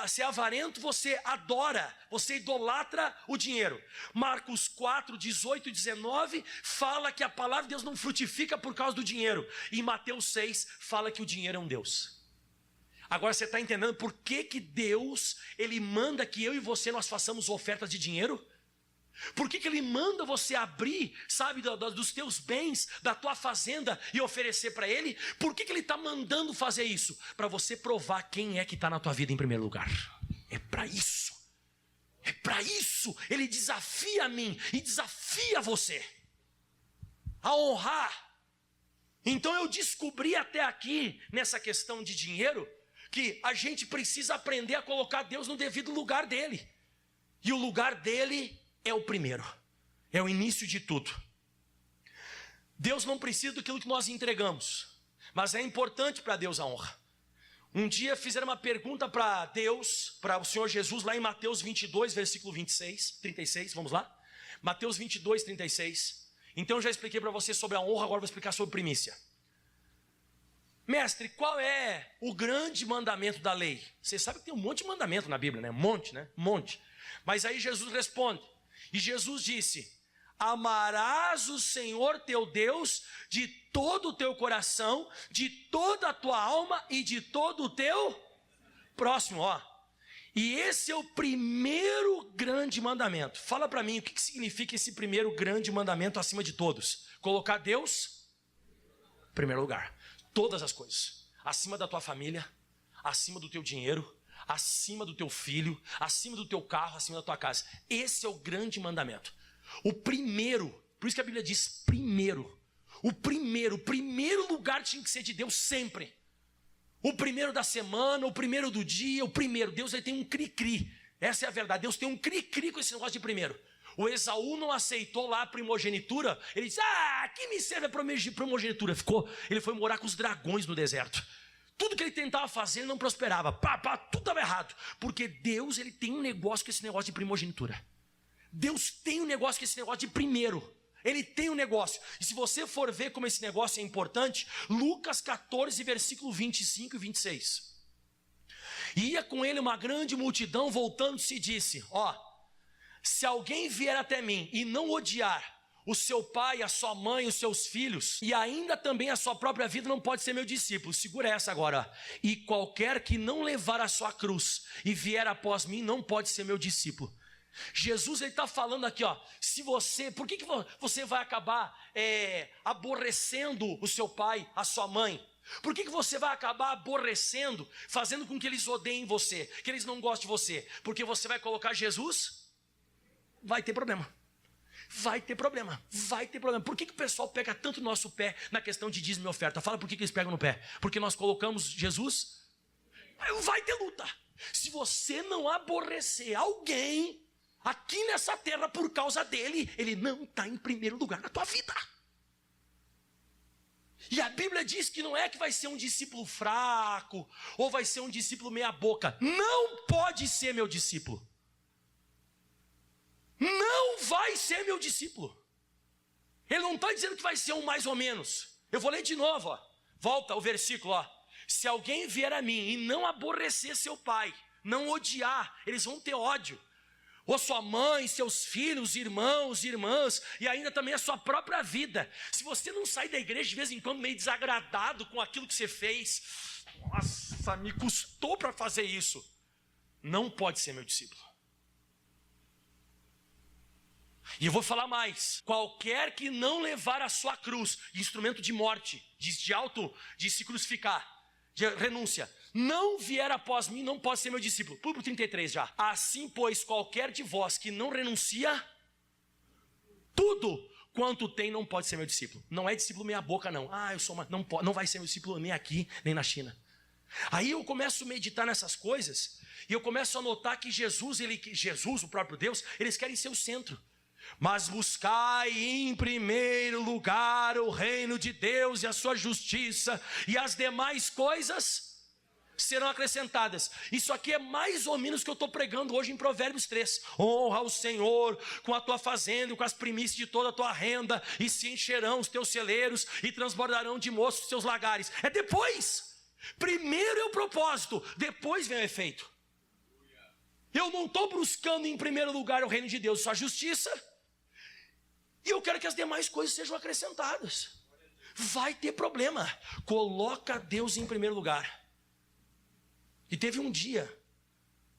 se é avarento, você adora, você idolatra o dinheiro. Marcos 4, 18 e 19, fala que a palavra de Deus não frutifica por causa do dinheiro. E Mateus 6, fala que o dinheiro é um Deus. Agora você está entendendo por que Deus, Ele manda que eu e você nós façamos ofertas de dinheiro? Por que ele manda você abrir, sabe, dos teus bens, da tua fazenda e oferecer para ele? Por que ele está mandando fazer isso? Para você provar quem é que está na tua vida em primeiro lugar. É para isso. É para isso. Ele desafia a mim e desafia você a honrar. Então eu descobri até aqui, nessa questão de dinheiro, que a gente precisa aprender a colocar Deus no devido lugar dele. E o lugar dele é o primeiro, é o início de tudo. Deus não precisa daquilo que nós entregamos, mas é importante para Deus a honra. Um dia fizeram uma pergunta para Deus, para o Senhor Jesus, lá em Mateus 22, versículo 36, vamos lá? Mateus 22, 36. Então eu já expliquei para você sobre a honra, agora vou explicar sobre primícia. Mestre, qual é o grande mandamento da lei? Você sabe que tem um monte de mandamento na Bíblia, né? Um monte. Mas aí Jesus responde, e Jesus disse: amarás o Senhor teu Deus de todo o teu coração, de toda a tua alma e de todo o teu próximo, ó. E esse é o primeiro grande mandamento. Fala para mim o que significa esse primeiro grande mandamento acima de todos. Colocar Deus em primeiro lugar. Todas as coisas. Acima da tua família, acima do teu dinheiro, acima do teu filho, acima do teu carro, acima da tua casa. Esse é o grande mandamento. O primeiro, por isso que a Bíblia diz primeiro. O primeiro lugar tinha que ser de Deus sempre. O primeiro da semana, o primeiro do dia, o primeiro. Deus ele tem um cri-cri. Essa é a verdade. Deus tem um cri-cri com esse negócio de primeiro. O Esaú não aceitou lá a primogenitura. Ele disse: que me serve a primogenitura? Ele foi morar com os dragões no deserto. Tudo que ele tentava fazer não prosperava. Tudo estava errado. Porque Deus ele tem um negócio com esse negócio de primogenitura. Deus tem um negócio com esse negócio de primeiro. Ele tem um negócio. E se você for ver como esse negócio é importante, Lucas 14, versículo 25 e 26. Ia com ele uma grande multidão, voltando-se e disse: se alguém vier até mim e não odiar o seu pai, a sua mãe, os seus filhos, e ainda também a sua própria vida, não pode ser meu discípulo. Segura essa agora. E qualquer que não levar a sua cruz e vier após mim, não pode ser meu discípulo. Jesus está falando aqui, se você, por que você vai acabar aborrecendo o seu pai, a sua mãe? Por que você vai acabar aborrecendo, fazendo com que eles odeiem você, que eles não gostem de você? Porque você vai colocar Jesus? Vai ter problema. Vai ter problema. Por que o pessoal pega tanto no nosso pé na questão de dízimo e oferta? Fala por que eles pegam no pé. Porque nós colocamos Jesus? Vai ter luta. Se você não aborrecer alguém aqui nessa terra por causa dele, ele não está em primeiro lugar na tua vida. E a Bíblia diz que não é que vai ser um discípulo fraco, ou vai ser um discípulo meia boca. Não pode ser meu discípulo. Não vai ser meu discípulo. Ele não está dizendo que vai ser um mais ou menos. Eu vou ler de novo, volta o versículo, se alguém vier a mim e não aborrecer seu pai, não odiar, eles vão ter ódio, ou sua mãe, seus filhos, irmãos, irmãs, e ainda também a sua própria vida. Se você não sai da igreja de vez em quando meio desagradado com aquilo que você fez, nossa, me custou para fazer isso, não pode ser meu discípulo. E eu vou falar mais: qualquer que não levar a sua cruz, instrumento de morte, de se crucificar, de renúncia, não vier após mim, não pode ser meu discípulo. Púlpito 33 já. Assim, pois, qualquer de vós que não renuncia tudo quanto tem, não pode ser meu discípulo. Não é discípulo meia boca, não. Não vai ser meu discípulo nem aqui, nem na China. Aí eu começo a meditar nessas coisas, e eu começo a notar que Jesus, o próprio Deus, eles querem ser o centro. Mas buscai em primeiro lugar o reino de Deus e a sua justiça, e as demais coisas serão acrescentadas. Isso aqui é mais ou menos o que eu estou pregando hoje em Provérbios 3. Honra o Senhor com a tua fazenda, com as primícias de toda a tua renda, e se encherão os teus celeiros e transbordarão de moço os teus lagares. É depois. Primeiro é o propósito, depois vem o efeito. Eu não estou buscando em primeiro lugar o reino de Deus e sua justiça, e eu quero que as demais coisas sejam acrescentadas. Vai ter problema. Coloca Deus em primeiro lugar. E teve um dia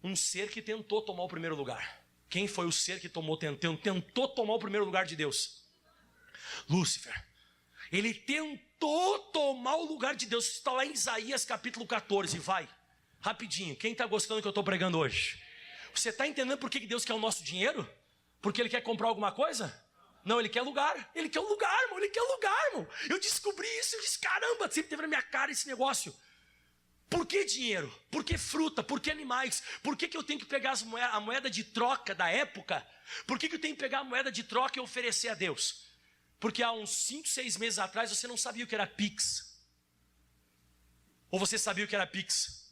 um ser que tentou tomar o primeiro lugar. Quem foi o ser que tentou tomar o primeiro lugar de Deus? Lúcifer. Ele tentou tomar o lugar de Deus. Está lá em Isaías capítulo 14, vai, rapidinho. Quem está gostando do que eu estou pregando hoje? Você está entendendo por que Deus quer o nosso dinheiro? Porque Ele quer comprar alguma coisa? Não, Ele quer lugar. Ele quer um lugar, irmão. Ele quer lugar, irmão. Eu descobri isso, eu disse, caramba, sempre teve na minha cara esse negócio. Por que dinheiro? Por que fruta? Por que animais? Por que eu tenho que pegar a moeda de troca da época? Por que eu tenho que pegar a moeda de troca e oferecer a Deus? Porque há uns 5, 6 meses atrás você não sabia o que era Pix. Ou você sabia o que era Pix?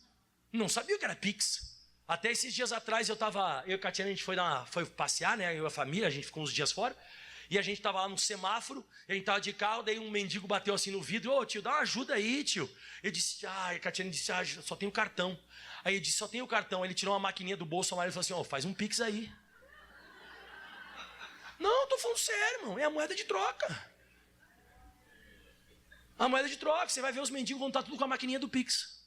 Não sabia o que era Pix. Até esses dias atrás eu e a Catiana, a gente foi passear, né? Eu e a família, a gente ficou uns dias fora. E a gente estava lá no semáforo, a gente estava de carro, daí um mendigo bateu assim no vidro. Ô tio, dá uma ajuda aí, tio. Eu disse, a Catiana disse, só tem o cartão. Aí ele disse, só tem o cartão. Aí ele tirou uma maquininha do bolso amarelo e falou assim, faz um Pix aí. Não, eu tô falando sério, irmão, é a moeda de troca. A moeda de troca, você vai ver os mendigos vão estar tudo com a maquininha do Pix.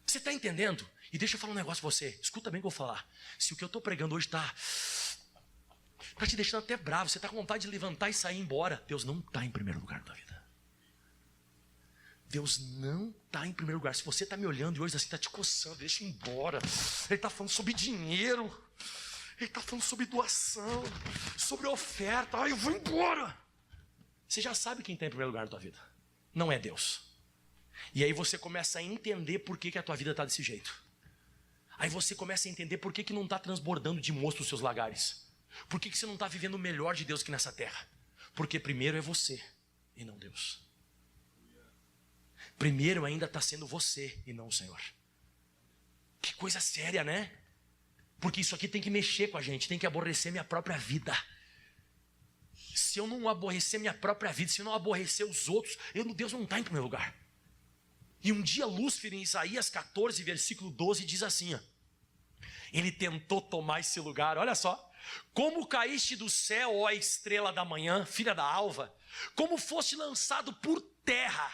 Você está entendendo? E deixa eu falar um negócio pra você, escuta bem o que eu vou falar. Se o que eu estou pregando hoje está te deixando até bravo, você está com vontade de levantar e sair embora, Deus não está em primeiro lugar na tua vida. Deus não está em primeiro lugar. Se você está me olhando e hoje assim está te coçando, deixa eu ir embora. Ele está falando sobre dinheiro, ele está falando sobre doação, sobre oferta. Ai, eu vou embora. Você já sabe quem está em primeiro lugar na tua vida. Não é Deus. E aí você começa a entender por que a tua vida está desse jeito. Aí você começa a entender por que não está transbordando de moço os seus lagares. Por que você não está vivendo o melhor de Deus aqui nessa terra? Porque primeiro é você e não Deus. Primeiro ainda está sendo você e não o Senhor. Que coisa séria, né? Porque isso aqui tem que mexer com a gente, tem que aborrecer minha própria vida. Se eu não aborrecer minha própria vida, se eu não aborrecer os outros, Deus não está em primeiro lugar. E um dia Lúcifer, em Isaías 14, versículo 12, diz assim, ó, ele tentou tomar esse lugar, olha só. Como caíste do céu, ó estrela da manhã, filha da alva, como foste lançado por terra,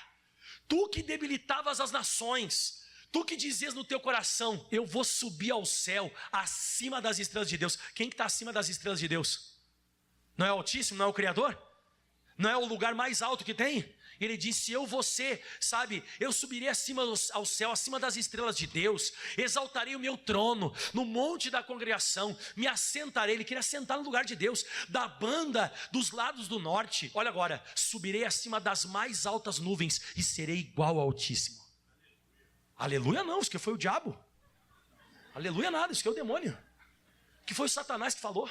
tu que debilitavas as nações, tu que dizias no teu coração, eu vou subir ao céu, acima das estrelas de Deus. Quem que está acima das estrelas de Deus? Não é o Altíssimo, não é o Criador? Não é o lugar mais alto que tem? Ele disse, eu subirei acima ao céu, acima das estrelas de Deus, exaltarei o meu trono, no monte da congregação, me assentarei. Ele queria sentar no lugar de Deus, da banda dos lados do norte. Olha agora, subirei acima das mais altas nuvens e serei igual ao Altíssimo. Aleluia não, isso que foi o diabo. Aleluia nada, isso que é o demônio. Que foi o Satanás que falou.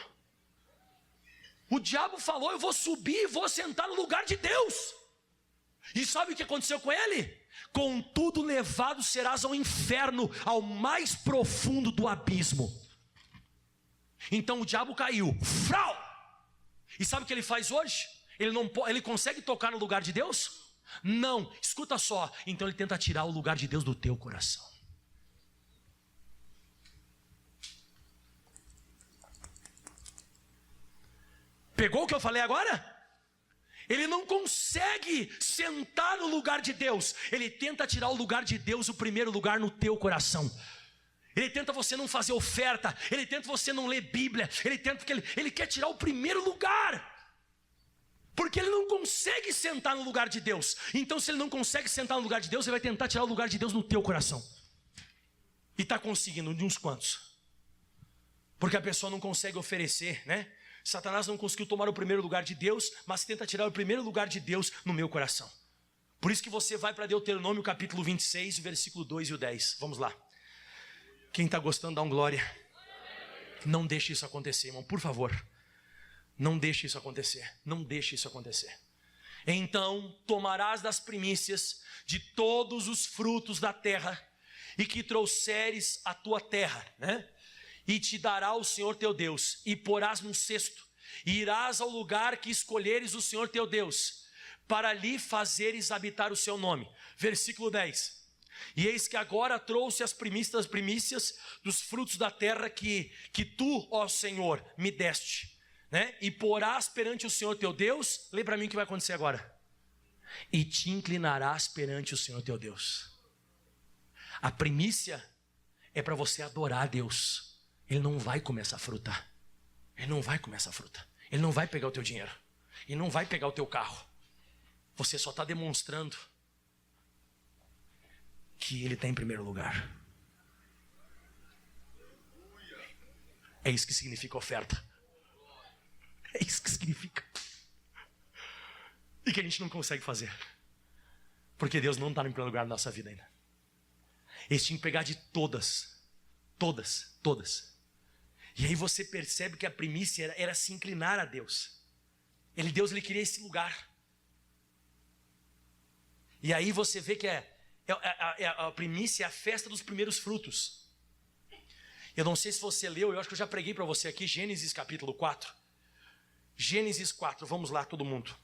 O diabo falou, eu vou subir e vou sentar no lugar de Deus. E sabe o que aconteceu com ele? Contudo levado serás ao inferno, ao mais profundo do abismo. Então o diabo caiu. Frau! E sabe o que ele faz hoje? Ele consegue tocar no lugar de Deus? Não, escuta só. Então ele tenta tirar o lugar de Deus do teu coração. Pegou o que eu falei agora? Ele não consegue sentar no lugar de Deus. Ele tenta tirar o lugar de Deus, o primeiro lugar no teu coração. Ele tenta você não fazer oferta. Ele tenta você não ler Bíblia. Ele quer tirar o primeiro lugar. Porque ele não consegue sentar no lugar de Deus. Então se ele não consegue sentar no lugar de Deus, ele vai tentar tirar o lugar de Deus no teu coração. E está conseguindo de uns quantos. Porque a pessoa não consegue oferecer, né? Satanás não conseguiu tomar o primeiro lugar de Deus, mas tenta tirar o primeiro lugar de Deus no meu coração. Por isso que você vai para Deuteronômio capítulo 26, o versículo 2 e o 10. Vamos lá. Quem está gostando, dá um glória. Não deixe isso acontecer, irmão, por favor. Não deixe isso acontecer. Não deixe isso acontecer. Então tomarás das primícias de todos os frutos da terra e que trouxeres à tua terra, né? E te dará o Senhor teu Deus, e porás num cesto, e irás ao lugar que escolheres o Senhor teu Deus, para ali fazeres habitar o seu nome. Versículo 10. E eis que agora trouxe as primícias dos frutos da terra que tu, ó Senhor, me deste, né? E porás perante o Senhor teu Deus. Lê para mim o que vai acontecer agora. E te inclinarás perante o Senhor teu Deus. A primícia é para você adorar a Deus. Ele não vai comer essa fruta. Ele não vai comer essa fruta. Ele não vai pegar o teu dinheiro. Ele não vai pegar o teu carro. Você só está demonstrando que Ele está em primeiro lugar. É isso que significa oferta. É isso que significa. E que a gente não consegue fazer. Porque Deus não está em primeiro lugar na nossa vida ainda. Eles tinham que pegar de todas. E aí você percebe que a primícia era se inclinar a Deus. Deus ele queria esse lugar. E aí você vê que a primícia é a festa dos primeiros frutos. Eu não sei se você leu, eu acho que eu já preguei para você aqui, Gênesis capítulo 4. Gênesis 4, vamos lá todo mundo.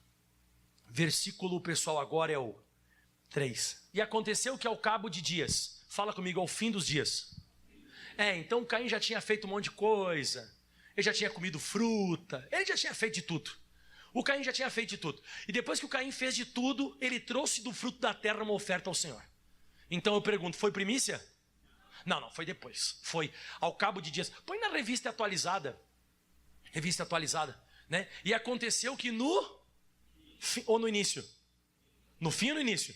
Versículo pessoal agora é o 3. E aconteceu que ao cabo de dias, fala comigo, ao fim dos dias. Então Caim já tinha feito um monte de coisa. Ele já tinha comido fruta. Ele já tinha feito de tudo. O Caim já tinha feito de tudo. E depois que o Caim fez de tudo, ele trouxe do fruto da terra uma oferta ao Senhor. Então eu pergunto, foi primícia? Não, foi depois. Foi ao cabo de dias. Põe na revista atualizada. Revista atualizada, né? E aconteceu que no fim, ou no início? No fim ou no início?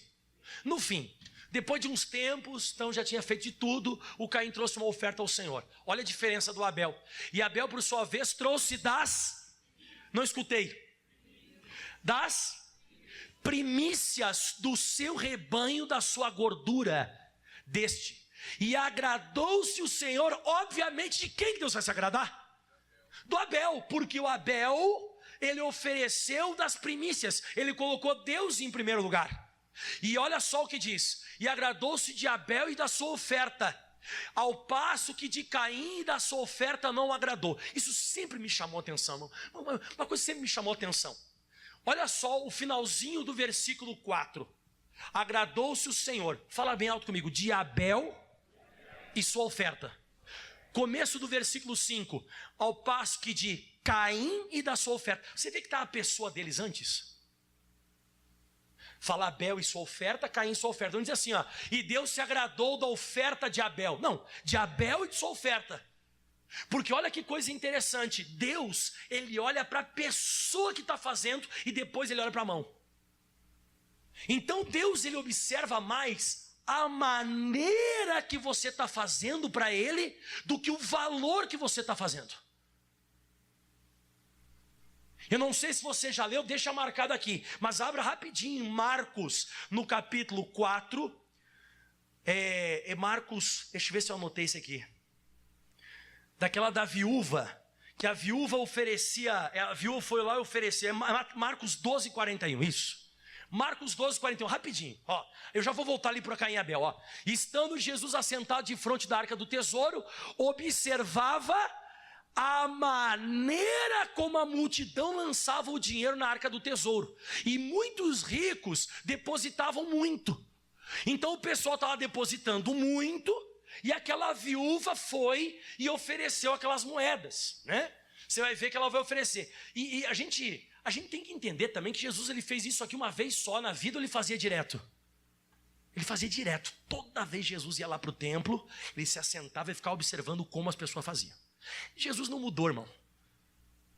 No fim. Depois de uns tempos, então já tinha feito de tudo, o Caim trouxe uma oferta ao Senhor. Olha a diferença do Abel. E Abel, por sua vez, trouxe não escutei, das primícias do seu rebanho, da sua gordura deste. E agradou-se o Senhor, obviamente, de quem Deus vai se agradar? Do Abel, porque o Abel, ele ofereceu das primícias, ele colocou Deus em primeiro lugar. E olha só o que diz: e agradou-se de Abel e da sua oferta, ao passo que de Caim e da sua oferta não agradou. Isso sempre me chamou a atenção, uma coisa sempre me chamou a atenção. Olha só o finalzinho do versículo 4. Agradou-se o Senhor, fala bem alto comigo, de Abel e sua oferta. Começo do versículo 5, ao passo que de Caim e da sua oferta. Você vê que está a pessoa deles antes? Fala Abel e sua oferta, Caim e sua oferta. Não diz assim, e Deus se agradou da oferta de Abel. Não, de Abel e de sua oferta. Porque olha que coisa interessante. Deus, ele olha para a pessoa que está fazendo e depois ele olha para a mão. Então Deus, ele observa mais a maneira que você está fazendo para ele do que o valor que você está fazendo. Eu não sei se você já leu, deixa marcado aqui, mas abra rapidinho em Marcos, no capítulo 4, Marcos, deixa eu ver se eu anotei isso aqui, daquela da viúva, que a viúva oferecia, a viúva foi lá e oferecia, Marcos 12, 41, isso. Marcos 12, 41, rapidinho, eu já vou voltar ali para Caim e Abel, Estando Jesus assentado de frente da arca do tesouro, observava a maneira como a multidão lançava o dinheiro na arca do tesouro, e muitos ricos depositavam muito. Então o pessoal estava depositando muito, e aquela viúva foi e ofereceu aquelas moedas, né? Você vai ver que ela vai oferecer. E a gente tem que entender também que Jesus, ele fez isso aqui uma vez só na vida, ou ele fazia direto? Ele fazia direto. Toda vez Jesus ia lá para o templo, ele se assentava e ficava observando como as pessoas faziam. Jesus não mudou, irmão.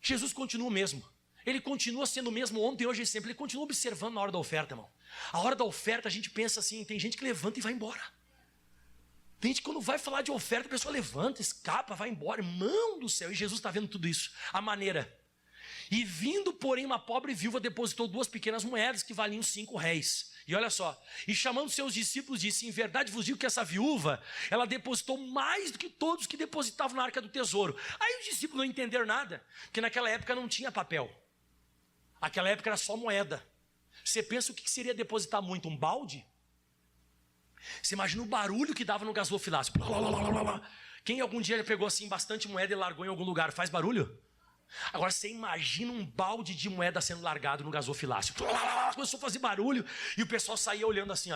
Jesus continua o mesmo. Ele continua sendo o mesmo ontem, hoje e sempre. Ele continua observando na hora da oferta, irmão. A hora da oferta a gente pensa assim, tem gente que levanta e vai embora. Tem gente que quando vai falar de oferta, a pessoa levanta, escapa, vai embora. Irmão do céu, e Jesus está vendo tudo isso. A maneira. E vindo, porém, uma pobre viúva depositou 2 pequenas moedas que valiam 5 réis. E olha só, e chamando seus discípulos disse, em verdade vos digo que essa viúva, ela depositou mais do que todos que depositavam na arca do tesouro. Aí os discípulos não entenderam nada, porque naquela época não tinha papel. Aquela época era só moeda. Você pensa o que seria depositar muito? Um balde? Você imagina o barulho que dava no gasofilácio. Quem algum dia já pegou assim bastante moeda e largou em algum lugar, faz barulho? Agora você imagina um balde de moeda sendo largado no gasofilácio. Começou a fazer barulho e o pessoal saía olhando assim,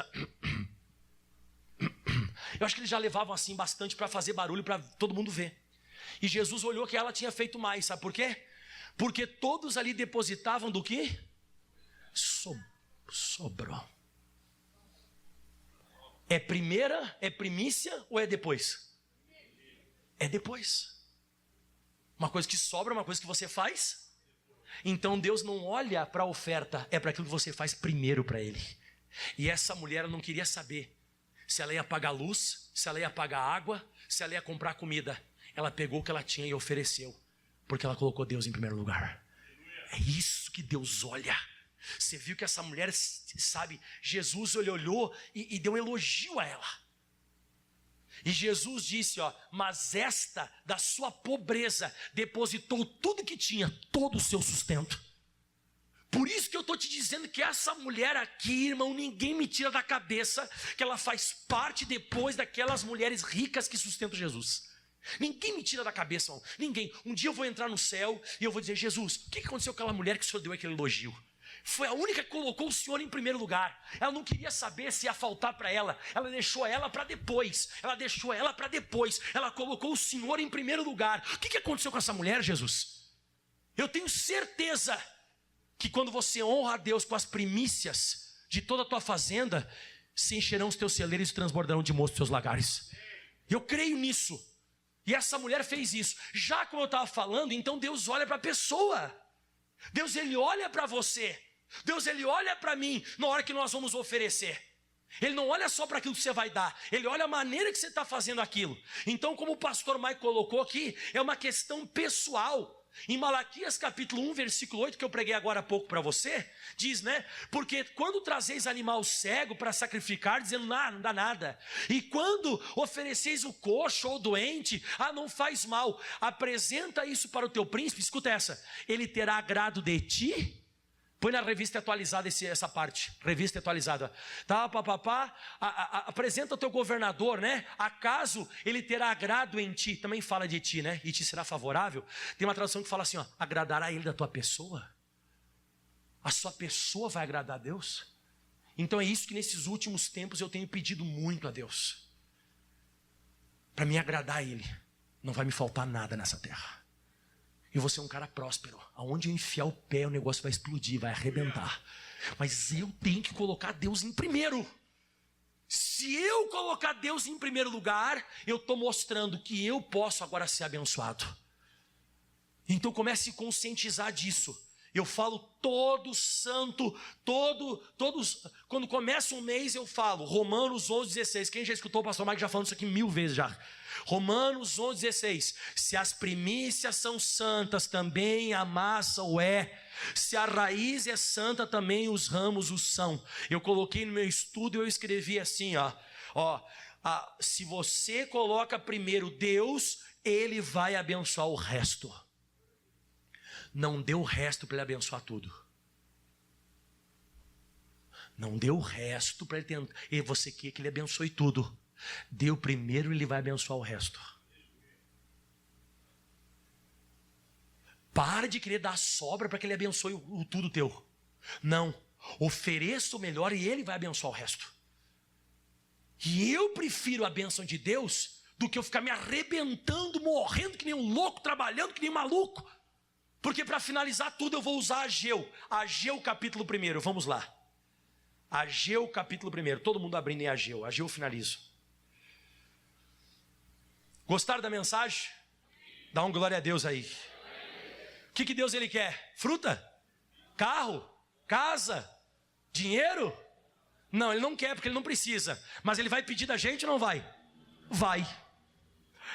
Eu acho que eles já levavam assim bastante para fazer barulho, para todo mundo ver. E Jesus olhou que ela tinha feito mais, sabe por quê? Porque todos ali depositavam do que? Sobrou. É primeira, é primícia ou é depois? é depois. Uma coisa que sobra, uma coisa que você faz. Então Deus não olha para a oferta, é para aquilo que você faz primeiro para Ele. E essa mulher não queria saber se ela ia pagar luz, se ela ia pagar água, se ela ia comprar comida. Ela pegou o que ela tinha e ofereceu, porque ela colocou Deus em primeiro lugar. É isso que Deus olha. Você viu que essa mulher, sabe, Jesus olhou e deu um elogio a ela. E Jesus disse, mas esta da sua pobreza depositou tudo que tinha, todo o seu sustento. Por isso que eu estou te dizendo que essa mulher aqui, irmão, ninguém me tira da cabeça que ela faz parte depois daquelas mulheres ricas que sustentam Jesus. Ninguém me tira da cabeça, irmão. Ninguém. Um dia eu vou entrar no céu e eu vou dizer, Jesus, o que aconteceu com aquela mulher que o Senhor deu aquele elogio? Foi a única que colocou o Senhor em primeiro lugar. Ela não queria saber se ia faltar para ela. Ela deixou ela para depois. Ela colocou o Senhor em primeiro lugar. O que aconteceu com essa mulher, Jesus? Eu tenho certeza que quando você honra a Deus com as primícias de toda a tua fazenda, se encherão os teus celeiros e transbordarão de mosto os teus lagares. Eu creio nisso. E essa mulher fez isso. Já como eu estava falando, então Deus olha para a pessoa. Deus, Ele olha para você. Deus, Ele olha para mim na hora que nós vamos oferecer. Ele não olha só para aquilo que você vai dar. Ele olha a maneira que você está fazendo aquilo. Então, como o pastor Mike colocou aqui, é uma questão pessoal. Em Malaquias capítulo 1, versículo 8, que eu preguei agora há pouco para você, diz, né? Porque quando trazeis animal cego para sacrificar, dizendo, não dá nada. E quando ofereceis o coxo ou doente, não faz mal. Apresenta isso para o teu príncipe, escuta essa. Ele terá agrado de ti? Põe na revista atualizada essa parte. Revista atualizada. Tá, apresenta o teu governador, né? Acaso ele terá agrado em ti? Também fala de ti, né? E te será favorável. Tem uma tradução que fala assim, agradará ele da tua pessoa? A sua pessoa vai agradar a Deus? Então é isso que nesses últimos tempos eu tenho pedido muito a Deus. Para me agradar a Ele. Não vai me faltar nada nessa terra. E você é um cara próspero. Aonde eu enfiar o pé, o negócio vai explodir, vai arrebentar. Mas eu tenho que colocar Deus em primeiro. Se eu colocar Deus em primeiro lugar, eu estou mostrando que eu posso agora ser abençoado. Então comece a conscientizar disso. Eu falo todo santo, quando começa um mês eu falo, Romanos 11:16. Quem já escutou o pastor Mike já falando isso aqui 1000 vezes já. Romanos 11:16. Se as primícias são santas, também a massa o é. Se a raiz é santa, também os ramos o são. Eu coloquei no meu estudo, eu escrevi assim, se você coloca primeiro Deus, Ele vai abençoar o resto. Não deu o resto para Ele abençoar tudo. Não deu o resto para Ele tentar. E você quer que Ele abençoe tudo. Deu primeiro, Ele vai abençoar o resto. Para de querer dar sobra para que Ele abençoe o tudo teu. Não. Ofereça o melhor e Ele vai abençoar o resto. E eu prefiro a bênção de Deus do que eu ficar me arrebentando, morrendo que nem um louco, trabalhando que nem um maluco. Porque para finalizar tudo eu vou usar Ageu. Ageu capítulo 1, vamos lá. Ageu capítulo 1, todo mundo abrindo em Ageu. Ageu eu finalizo. Gostaram da mensagem? Dá um glória a Deus aí. O que Deus Ele quer? Fruta? Carro? Casa? Dinheiro? Não, Ele não quer porque Ele não precisa. Mas Ele vai pedir da gente ou não vai? Vai.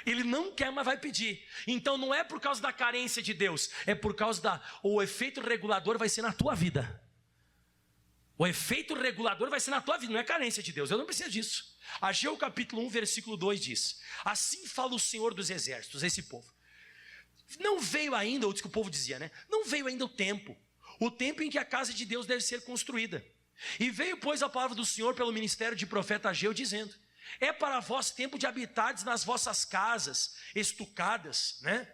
Ele não quer, mas vai pedir. Então não é por causa da carência de Deus, é por causa o efeito regulador vai ser na tua vida. O efeito regulador vai ser na tua vida, não é carência de Deus. Eu não preciso disso. Ageu capítulo 1, versículo 2 diz: assim fala o Senhor dos exércitos, esse povo. Não veio ainda, ou diz que o povo dizia, né? Não veio ainda o tempo em que a casa de Deus deve ser construída. E veio, pois, a palavra do Senhor pelo ministério de profeta Ageu, dizendo: é para vós tempo de habitardes nas vossas casas estucadas, né?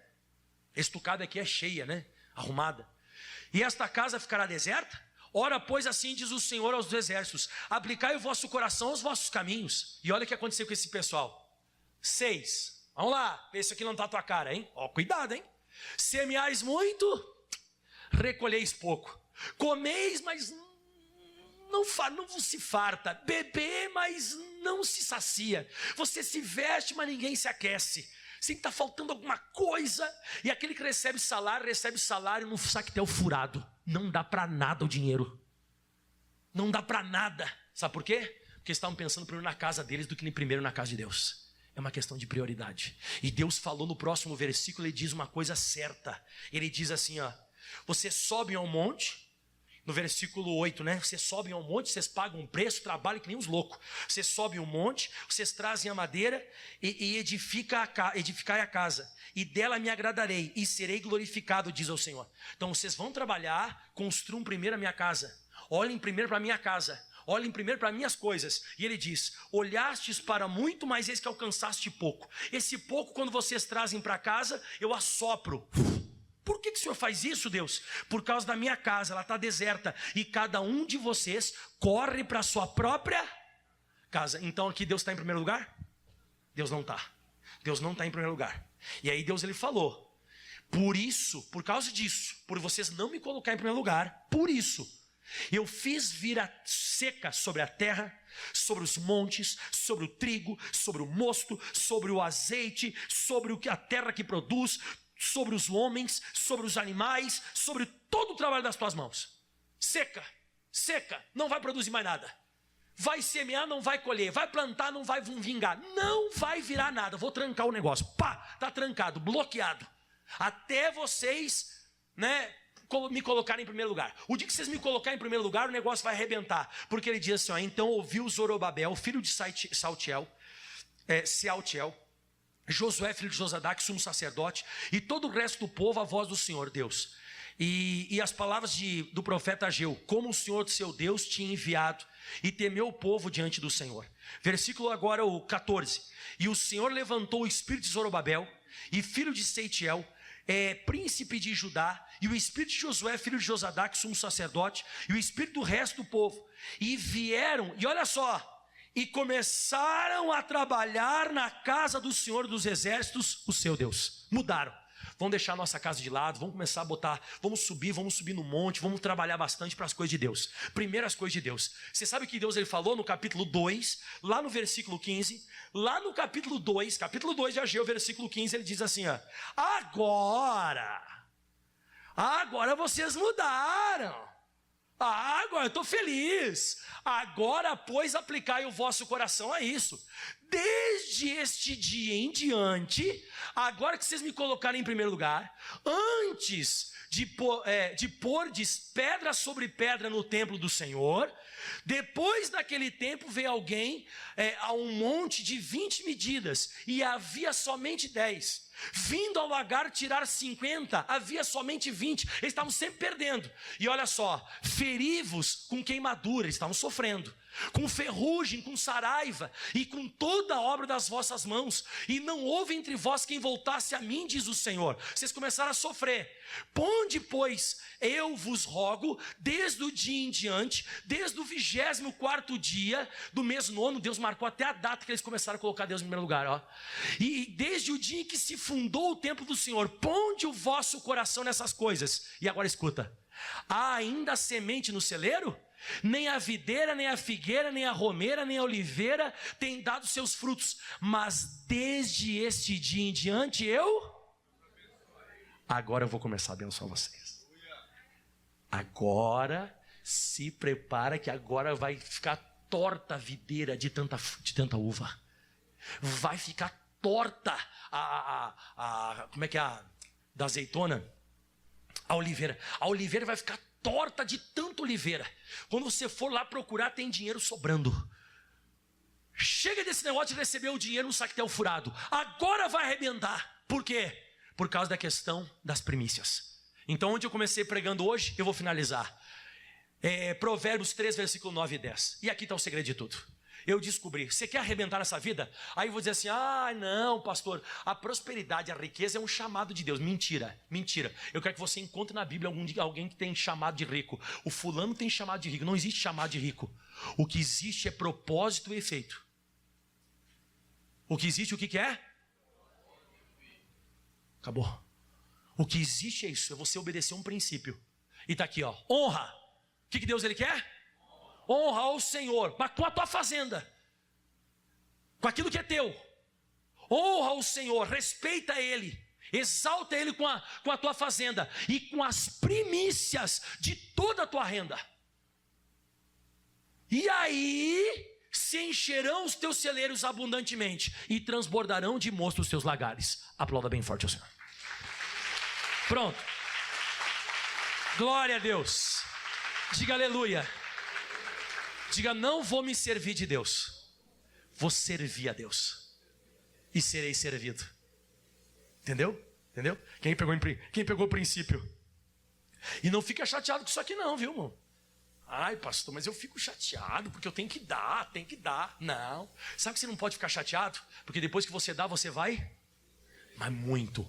Estucada aqui é cheia, né? Arrumada. E esta casa ficará deserta? Ora, pois, assim diz o Senhor aos exércitos: aplicai o vosso coração aos vossos caminhos. E olha o que aconteceu com esse pessoal. 6. Vamos lá, isso aqui não está a tua cara, hein? Cuidado, hein? Semeais muito, recolheis pouco. Comeis, mas não se farta. Bebê, mas não se sacia. Você se veste, mas ninguém se aquece. Sempre está faltando alguma coisa. E aquele que recebe salário no sactel furado. Não dá para nada o dinheiro. Não dá para nada. Sabe por quê? Porque estavam pensando primeiro na casa deles do que primeiro na casa de Deus. É uma questão de prioridade. E Deus falou no próximo versículo, ele diz uma coisa certa. Ele diz assim, ó: vocês sobem ao monte. No versículo 8, né? Vocês sobem ao monte, vocês pagam um preço, trabalham que nem os loucos. Vocês sobem ao monte, vocês trazem a madeira e edificai a casa. E dela me agradarei e serei glorificado, diz o Senhor. Então vocês vão trabalhar, construam primeiro a minha casa. Olhem primeiro para a minha casa. Olhem primeiro para minhas coisas. E ele diz: olhastes para muito, mas eis que alcançaste pouco. Esse pouco, quando vocês trazem para casa, eu assopro. Por que o Senhor faz isso, Deus? Por causa da minha casa, ela está deserta. E cada um de vocês corre para a sua própria casa. Então aqui Deus está em primeiro lugar? Deus não está. Deus não está em primeiro lugar. E aí Deus ele falou: por isso, por causa disso, por vocês não me colocar em primeiro lugar, por isso, eu fiz vir a seca sobre a terra, sobre os montes, sobre o trigo, sobre o mosto, sobre o azeite, sobre a terra que produz, sobre os homens, sobre os animais, sobre todo o trabalho das tuas mãos. Seca, seca, não vai produzir mais nada. Vai semear, não vai colher. Vai plantar, não vai vingar. Não vai virar nada. Vou trancar o negócio. Pá, tá trancado, bloqueado. Até vocês, me colocarem em primeiro lugar. O dia que vocês me colocarem em primeiro lugar, o negócio vai arrebentar. Porque ele diz assim, ó: então ouviu Zorobabel, filho de Sealtiel, Josué, filho de Josadaque, sumo sacerdote, e todo o resto do povo, a voz do Senhor Deus. E as palavras do profeta Ageu: como o Senhor seu Deus tinha enviado, e temeu o povo diante do Senhor. Versículo agora o 14. E o Senhor levantou o espírito de Zorobabel, e filho de Seitiel, príncipe de Judá, e o espírito de Josué, filho de Josadaque, sumo sacerdote, e o espírito do resto do povo. E vieram, e olha só, e começaram a trabalhar na casa do Senhor dos Exércitos, o seu Deus. Mudaram. Vamos deixar a nossa casa de lado, vamos começar a botar, vamos subir no monte, vamos trabalhar bastante para as coisas de Deus. Primeiro as coisas de Deus. Você sabe que Deus ele falou no capítulo 2, lá no versículo 15, lá no capítulo 2 de Ageu, versículo 15, ele diz assim, ó: agora vocês mudaram. Agora eu estou feliz. Agora, pois, aplicai o vosso coração a isso. Desde este dia em diante, agora que vocês me colocarem em primeiro lugar, antes de pôr pedra sobre pedra no templo do Senhor, depois daquele tempo veio alguém a um monte de 20 medidas, e havia somente 10. Vindo ao lagar tirar 50, havia somente 20. Eles estavam sempre perdendo. E olha só, feri-vos com queimadura, eles estavam sofrendo, com ferrugem, com saraiva, e com toda a obra das vossas mãos, e não houve entre vós quem voltasse a mim, diz o Senhor. Vocês começaram a sofrer. Ponde, pois, eu vos rogo, desde o dia em diante, desde o 24º dia do mês 9, Deus marcou até a data que eles começaram a colocar Deus em primeiro lugar, ó. E desde o dia em que se fundou o templo do Senhor, ponde o vosso coração nessas coisas. E agora escuta: há ainda semente no celeiro? Nem a videira, nem a figueira, nem a romeira, nem a oliveira tem dado seus frutos, mas desde este dia em diante agora eu vou começar a abençoar vocês. Agora se prepara, que agora vai ficar torta a videira de tanta uva. Vai ficar torta como é que é da azeitona? A oliveira vai ficar torta de tanta oliveira. Quando você for lá procurar, tem dinheiro sobrando. Chega desse negócio de receber o dinheiro no sactel furado. Agora vai arrebentar. Por quê? Por causa da questão das primícias. Então, onde eu comecei pregando hoje, eu vou finalizar. Provérbios 3, versículo 9 e 10. E aqui está o segredo de tudo. Eu descobri: você quer arrebentar nessa vida? Aí eu vou dizer assim: não, pastor, a prosperidade, a riqueza é um chamado de Deus. Mentira. Eu quero que você encontre na Bíblia alguém que tem chamado de rico. O fulano tem chamado de rico. Não existe chamado de rico. O que existe é propósito e efeito. O que existe, o que é? Acabou. O que existe é isso, é você obedecer um princípio. E está aqui, ó: honra. O que Deus ele quer? Honra ao Senhor, mas com a tua fazenda, com aquilo que é teu. honra o Senhor, respeita Ele, exalta Ele com a tua fazenda e com as primícias de toda a tua renda. E aí se encherão os teus celeiros abundantemente e transbordarão de mosto os teus lagares. Aplauda bem forte ao Senhor. Pronto. Glória a Deus. Diga aleluia. Diga, não vou me servir de Deus, vou servir a Deus e serei servido. Entendeu? Entendeu? Quem pegou o princípio? E não fica chateado com isso aqui não, viu, irmão? Ai, pastor, mas eu fico chateado porque eu tenho que dar. Não. Sabe que você não pode ficar chateado? Porque depois que você dá, você vai... Mas muito.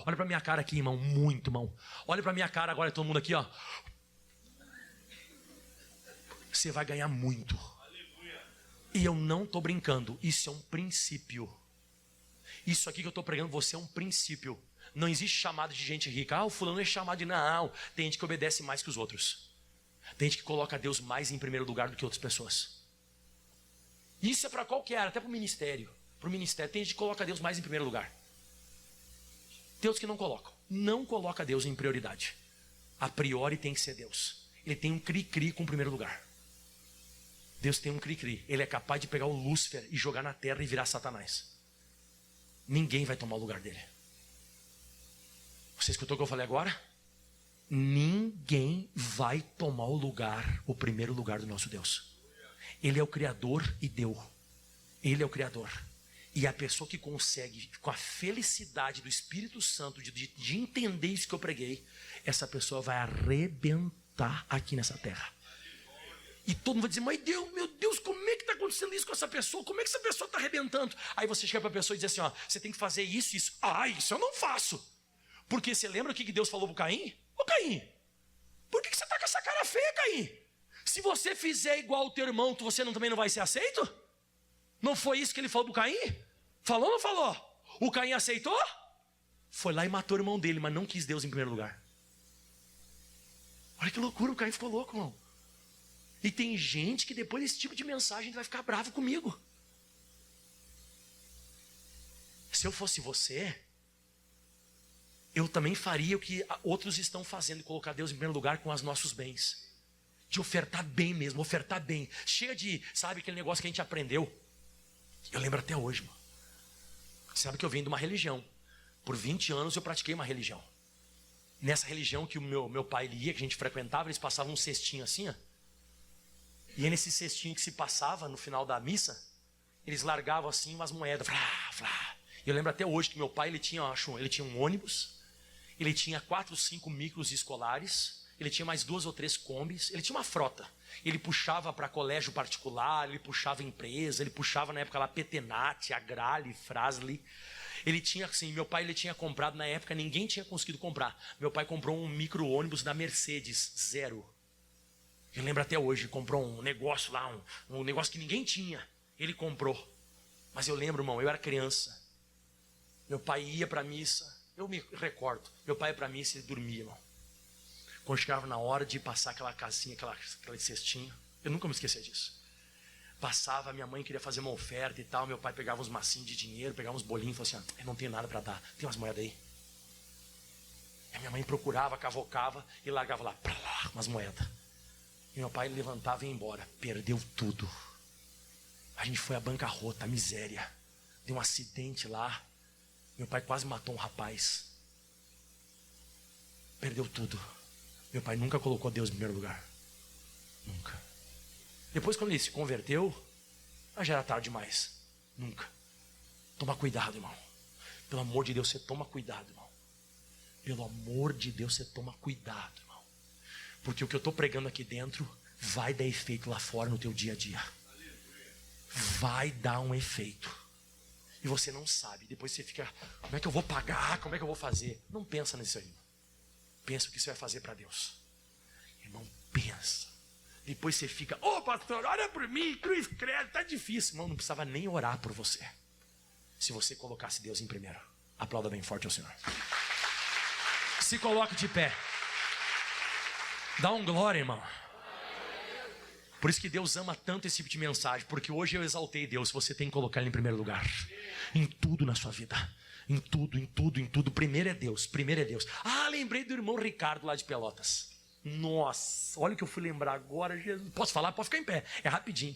Olha pra minha cara aqui, irmão. Muito, irmão. Olha pra minha cara agora, todo mundo aqui, ó. Você vai ganhar muito. E eu não tô brincando. Isso é um princípio. Isso aqui que eu tô pregando, você é um princípio. Não existe chamado de gente rica. Ah, o fulano é chamado de... Não. Tem gente que obedece mais que os outros. Tem gente que coloca Deus mais em primeiro lugar do que outras pessoas. Isso é para qualquer área, até para o ministério. Para o ministério, tem gente que coloca Deus mais em primeiro lugar. Tem outros que não colocam. Não coloca Deus em prioridade. A priori tem que ser Deus. Ele tem um cri-cri com o primeiro lugar. Deus tem um cri-cri. Ele é capaz de pegar o Lúcifer e jogar na terra e virar Satanás. Ninguém vai tomar o lugar dele. Você escutou o que eu falei agora? Ninguém vai tomar o primeiro lugar do nosso Deus. Ele é o Criador e deu. Ele é o Criador. E a pessoa que consegue, com a felicidade do Espírito Santo, de entender isso que eu preguei, essa pessoa vai arrebentar aqui nessa terra. E todo mundo vai dizer, mas Deus, meu Deus, como é que está acontecendo isso com essa pessoa? Como é que essa pessoa está arrebentando? Aí você chega para a pessoa e diz assim, ó, você tem que fazer isso, isso. Ah, isso eu não faço. Porque você lembra o que Deus falou para o Caim? Ô Caim, por que você está com essa cara feia, Caim? Se você fizer igual o teu irmão, você também não vai ser aceito? Não foi isso que ele falou para o Caim? Falou ou não falou? O Caim aceitou? Foi lá e matou o irmão dele, mas não quis Deus em primeiro lugar. Olha que loucura, o Caim ficou louco, irmão. E tem gente que depois desse tipo de mensagem vai ficar bravo comigo. Se eu fosse você, eu também faria o que outros estão fazendo, colocar Deus em primeiro lugar com os nossos bens. De ofertar bem mesmo, ofertar bem. Cheia de, sabe, aquele negócio que a gente aprendeu. Eu lembro até hoje, mano. Sabe que eu venho de uma religião. Por 20 anos eu pratiquei uma religião. Nessa religião que o meu pai ia, que a gente frequentava, eles passavam um cestinho assim, ó. E nesse cestinho que se passava no final da missa, eles largavam assim umas moedas. Flá, flá. E eu lembro até hoje que meu pai, ele tinha um ônibus, ele tinha 4 ou 5 micros escolares, ele tinha mais 2 ou 3 combis, ele tinha uma frota. Ele puxava para colégio particular, ele puxava empresa, ele puxava na época lá Petenate, Agrale, Frasli. Ele tinha assim, meu pai ele tinha comprado na época, ninguém tinha conseguido comprar. Meu pai comprou um micro-ônibus da Mercedes, 0. Eu lembro até hoje, comprou um negócio lá, um negócio que ninguém tinha. Ele comprou. Mas eu lembro, irmão, eu era criança. Meu pai ia para a missa, eu me recordo. Meu pai ia para a missa e dormia, irmão. Quando chegava na hora de passar aquela casinha, aquela cestinha, eu nunca me esqueci disso. Passava, minha mãe queria fazer uma oferta e tal, meu pai pegava uns massinhos de dinheiro, pegava uns bolinhos e falava assim, eu não tenho nada para dar, tem umas moedas aí? E a minha mãe procurava, cavocava e largava lá, umas moedas. E meu pai levantava e ia embora, perdeu tudo. A gente foi à bancarrota, à miséria. Deu um acidente lá, meu pai quase matou um rapaz. Perdeu tudo. Meu pai nunca colocou Deus em primeiro lugar. Nunca. Depois quando ele se converteu, já era tarde demais. Nunca. Toma cuidado, irmão. Pelo amor de Deus, você toma cuidado, irmão. Pelo amor de Deus, você toma cuidado, irmão. Porque o que eu estou pregando aqui dentro vai dar efeito lá fora no teu dia a dia. Vai dar um efeito. E você não sabe. Depois você fica, como é que eu vou pagar? Como é que eu vou fazer? Não pensa nisso aí. Pensa o que você vai fazer para Deus. Irmão, pensa. Depois você fica, pastor, olha por mim, cruz credo, tá difícil. Irmão, não precisava nem orar por você. Se você colocasse Deus em primeiro. Aplauda bem forte ao Senhor. Se coloque de pé. Dá um glória, irmão. Por isso que Deus ama tanto esse tipo de mensagem, porque hoje eu exaltei Deus. Você tem que colocar Ele em primeiro lugar, em tudo na sua vida, em tudo, em tudo, em tudo. Primeiro é Deus, primeiro é Deus. Ah, lembrei do irmão Ricardo lá de Pelotas. Nossa, olha o que eu fui lembrar agora, Jesus. Posso falar? Pode ficar em pé, é rapidinho.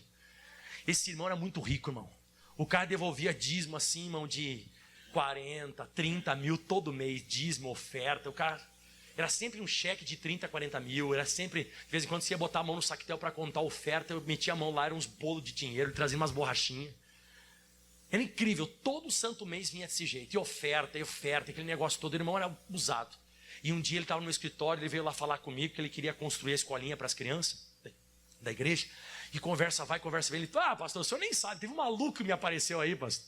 Esse irmão era muito rico, irmão. O cara devolvia dízimo assim, irmão, de 40, 30 mil todo mês, dízimo, oferta. O cara, era sempre um cheque de 30, 40 mil. Era sempre, de vez em quando você ia botar a mão no saquetel para contar a oferta, eu metia a mão lá, eram uns bolos de dinheiro, trazia umas borrachinhas. Era incrível, todo santo mês vinha desse jeito. E oferta, aquele negócio todo. O irmão era usado. E um dia ele estava no meu escritório, ele veio lá falar comigo que ele queria construir a escolinha para as crianças da igreja. E conversa vai, conversa vem. Ele falou, pastor, o senhor nem sabe, teve um maluco que me apareceu aí, pastor.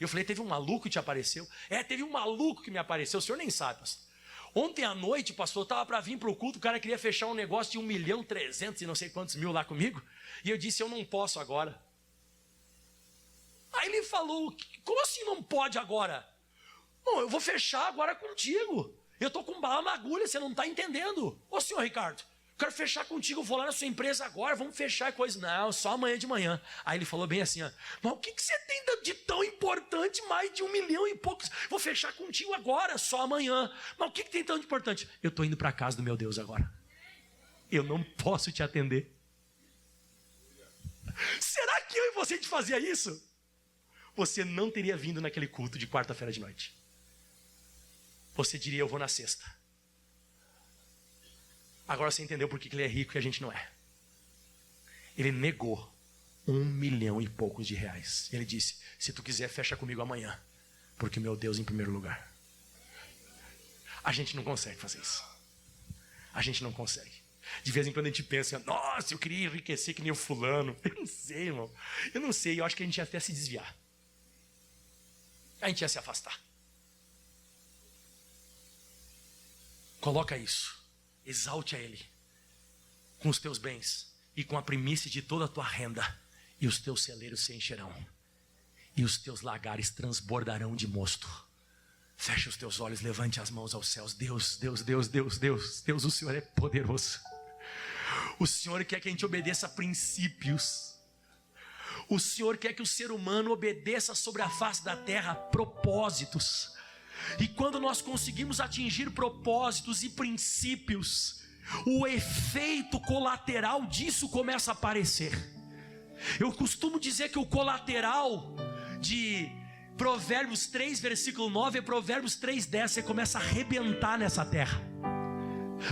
E eu falei, teve um maluco que te apareceu? Teve um maluco que me apareceu, o senhor nem sabe, pastor. Ontem à noite, pastor, eu estava para vir para o culto, o cara queria fechar um negócio de 1.300.000 e não sei quantos mil lá comigo. E eu disse, eu não posso agora. Aí ele falou, como assim não pode agora? Bom, eu vou fechar agora contigo. Eu estou com bala na agulha, você não está entendendo. Ô senhor Ricardo, quero fechar contigo, eu vou lá na sua empresa agora, vamos fechar coisa. Não, só amanhã de manhã. Aí ele falou bem assim, mas o que você tem de tão importante, mais de 1 milhão e poucos? Vou fechar contigo agora, só amanhã. Mas o que tem tão de importante? Eu estou indo para a casa do meu Deus agora. Eu não posso te atender. Será que eu e você te fazia isso? Você não teria vindo naquele culto de quarta-feira de noite. Você diria, eu vou na sexta. Agora você entendeu por que ele é rico e a gente não é. Ele negou 1 milhão e poucos de reais. Ele disse, se tu quiser, fecha comigo amanhã. Porque o meu Deus em primeiro lugar. A gente não consegue fazer isso. A gente não consegue. De vez em quando a gente pensa, nossa, eu queria enriquecer que nem o fulano. Eu não sei, irmão. Eu não sei, eu acho que a gente ia até se desviar. A gente ia se afastar. Coloca isso. Exalte a Ele com os teus bens e com a primícia de toda a tua renda, e os teus celeiros se encherão e os teus lagares transbordarão de mosto. Feche os teus olhos, levante as mãos aos céus. Deus, Deus, Deus, Deus, Deus, Deus, o Senhor é poderoso. O Senhor quer que a gente obedeça a princípios. O Senhor quer que o ser humano obedeça sobre a face da terra a propósitos. E quando nós conseguimos atingir propósitos e princípios, o efeito colateral disso começa a aparecer. Eu costumo dizer que o colateral de Provérbios 3, versículo 9 é Provérbios 3:10. Você começa a arrebentar nessa terra.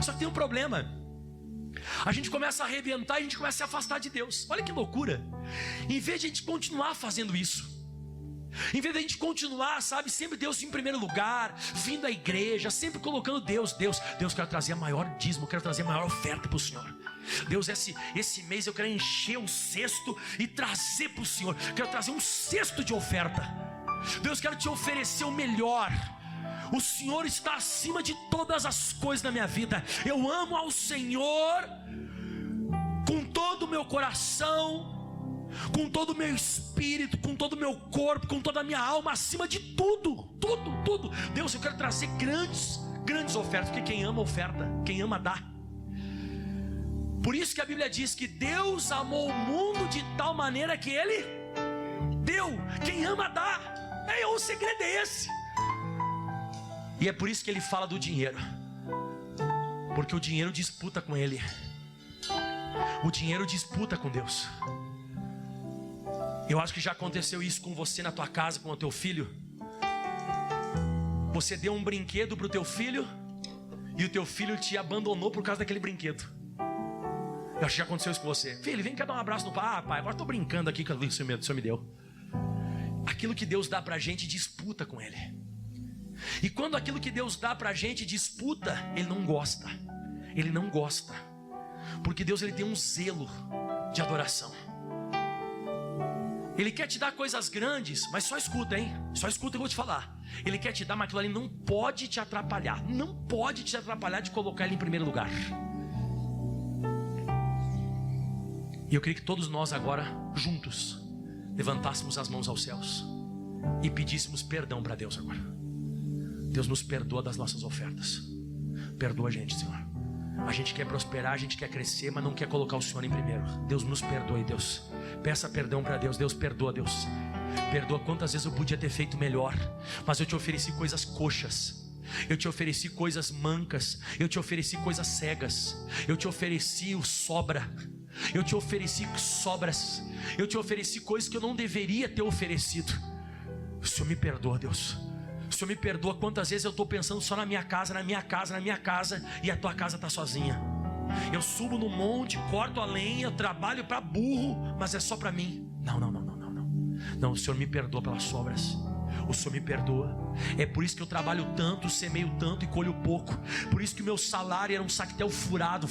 Só que tem um problema. A gente começa a arrebentar e a gente começa a se afastar de Deus. Olha que loucura. Em vez de a gente continuar fazendo isso, em vez de a gente continuar, sabe, sempre Deus em primeiro lugar, vindo à igreja, sempre colocando Deus, quero trazer a maior dízimo, quero trazer a maior oferta para o Senhor. Deus, esse mês eu quero encher um cesto e trazer para o Senhor. Quero trazer um cesto de oferta. Deus, quero te oferecer o melhor. O Senhor está acima de todas as coisas na minha vida. Eu amo ao Senhor com todo o meu coração, com todo o meu espírito, com todo o meu corpo, com toda a minha alma, acima de tudo, tudo. Deus, eu quero trazer grandes ofertas, porque quem ama oferta, quem ama dá. Por isso que a Bíblia diz que Deus amou o mundo de tal maneira que Ele deu. Quem ama dá. O segredo é esse. E é por isso que Ele fala do dinheiro, porque o dinheiro disputa com Ele. O dinheiro disputa com Deus. Eu acho que já aconteceu isso com você na tua casa, com o teu filho. Você deu um brinquedo para o teu filho e o teu filho te abandonou por causa daquele brinquedo. Eu acho que já aconteceu isso com você. Filho, vem cá dar um abraço no pai. Pai, agora estou brincando aqui com o que o Senhor me deu. Aquilo que Deus dá para a gente disputa com Ele. E quando aquilo que Deus dá para a gente disputa, Ele não gosta. Ele não gosta. Porque Deus, Ele tem um zelo de adoração. Ele quer te dar coisas grandes, mas só escuta, hein? Só escuta, eu vou te falar. Ele quer te dar, mas aquilo ali não pode te atrapalhar. Não pode te atrapalhar de colocar Ele em primeiro lugar. E eu queria que todos nós agora, juntos, levantássemos as mãos aos céus e pedíssemos perdão para Deus agora. Deus, nos perdoa das nossas ofertas. Perdoa a gente, Senhor. A gente quer prosperar, a gente quer crescer, mas não quer colocar o Senhor em primeiro. Deus nos perdoe, Deus. Peça perdão para Deus. Deus perdoa, Deus. Perdoa quantas vezes eu podia ter feito melhor, mas eu te ofereci coisas coxas. Eu te ofereci coisas mancas. Eu te ofereci coisas cegas. Eu te ofereci o sobra. Eu te ofereci sobras. Eu te ofereci coisas que eu não deveria ter oferecido. O Senhor me perdoa, Deus. O Senhor me perdoa quantas vezes eu estou pensando só na minha casa, na minha casa, na minha casa, e a tua casa está sozinha. Eu subo no monte, corto a lenha, eu trabalho para burro, mas é só para mim. Não, o Senhor me perdoa pelas sobras. O Senhor me perdoa. É por isso que eu trabalho tanto, semeio tanto e colho pouco. Por isso que o meu salário era um sactel furado.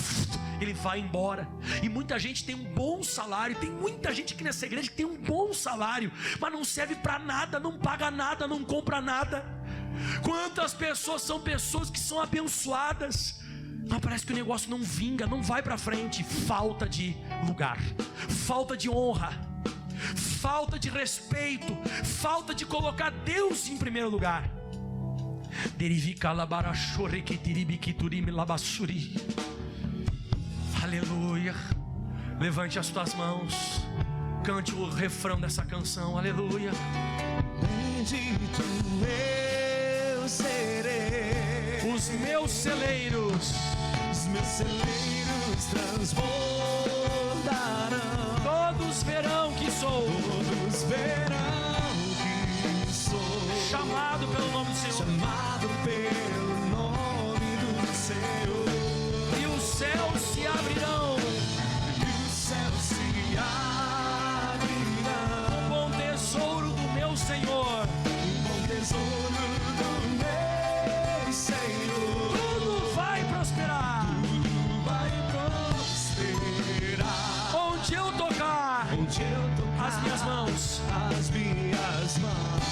Ele vai embora. E muita gente tem um bom salário. Tem muita gente aqui nessa igreja que tem um bom salário, mas não serve para nada, não paga nada, não compra nada. Quantas pessoas são pessoas que são abençoadas, mas parece que o negócio não vinga, não vai para frente. Falta de lugar, falta de honra, falta de respeito, falta de colocar Deus em primeiro lugar. Aleluia. Levante as tuas mãos, cante o refrão dessa canção. Aleluia. Bendito eu serei. Os meus celeiros transbordarão. Todos verão que sou. Todos verão que sou chamado pelo nome do Senhor. Chamado pelo nome do Senhor. E os céus se abrirão. E os céus se abrirão. O bom tesouro do meu Senhor. O bom tesouro do meu Senhor. Tudo vai prosperar. Tudo vai prosperar. Onde eu tocar, Onde eu tocar as minhas mãos, as minhas mãos.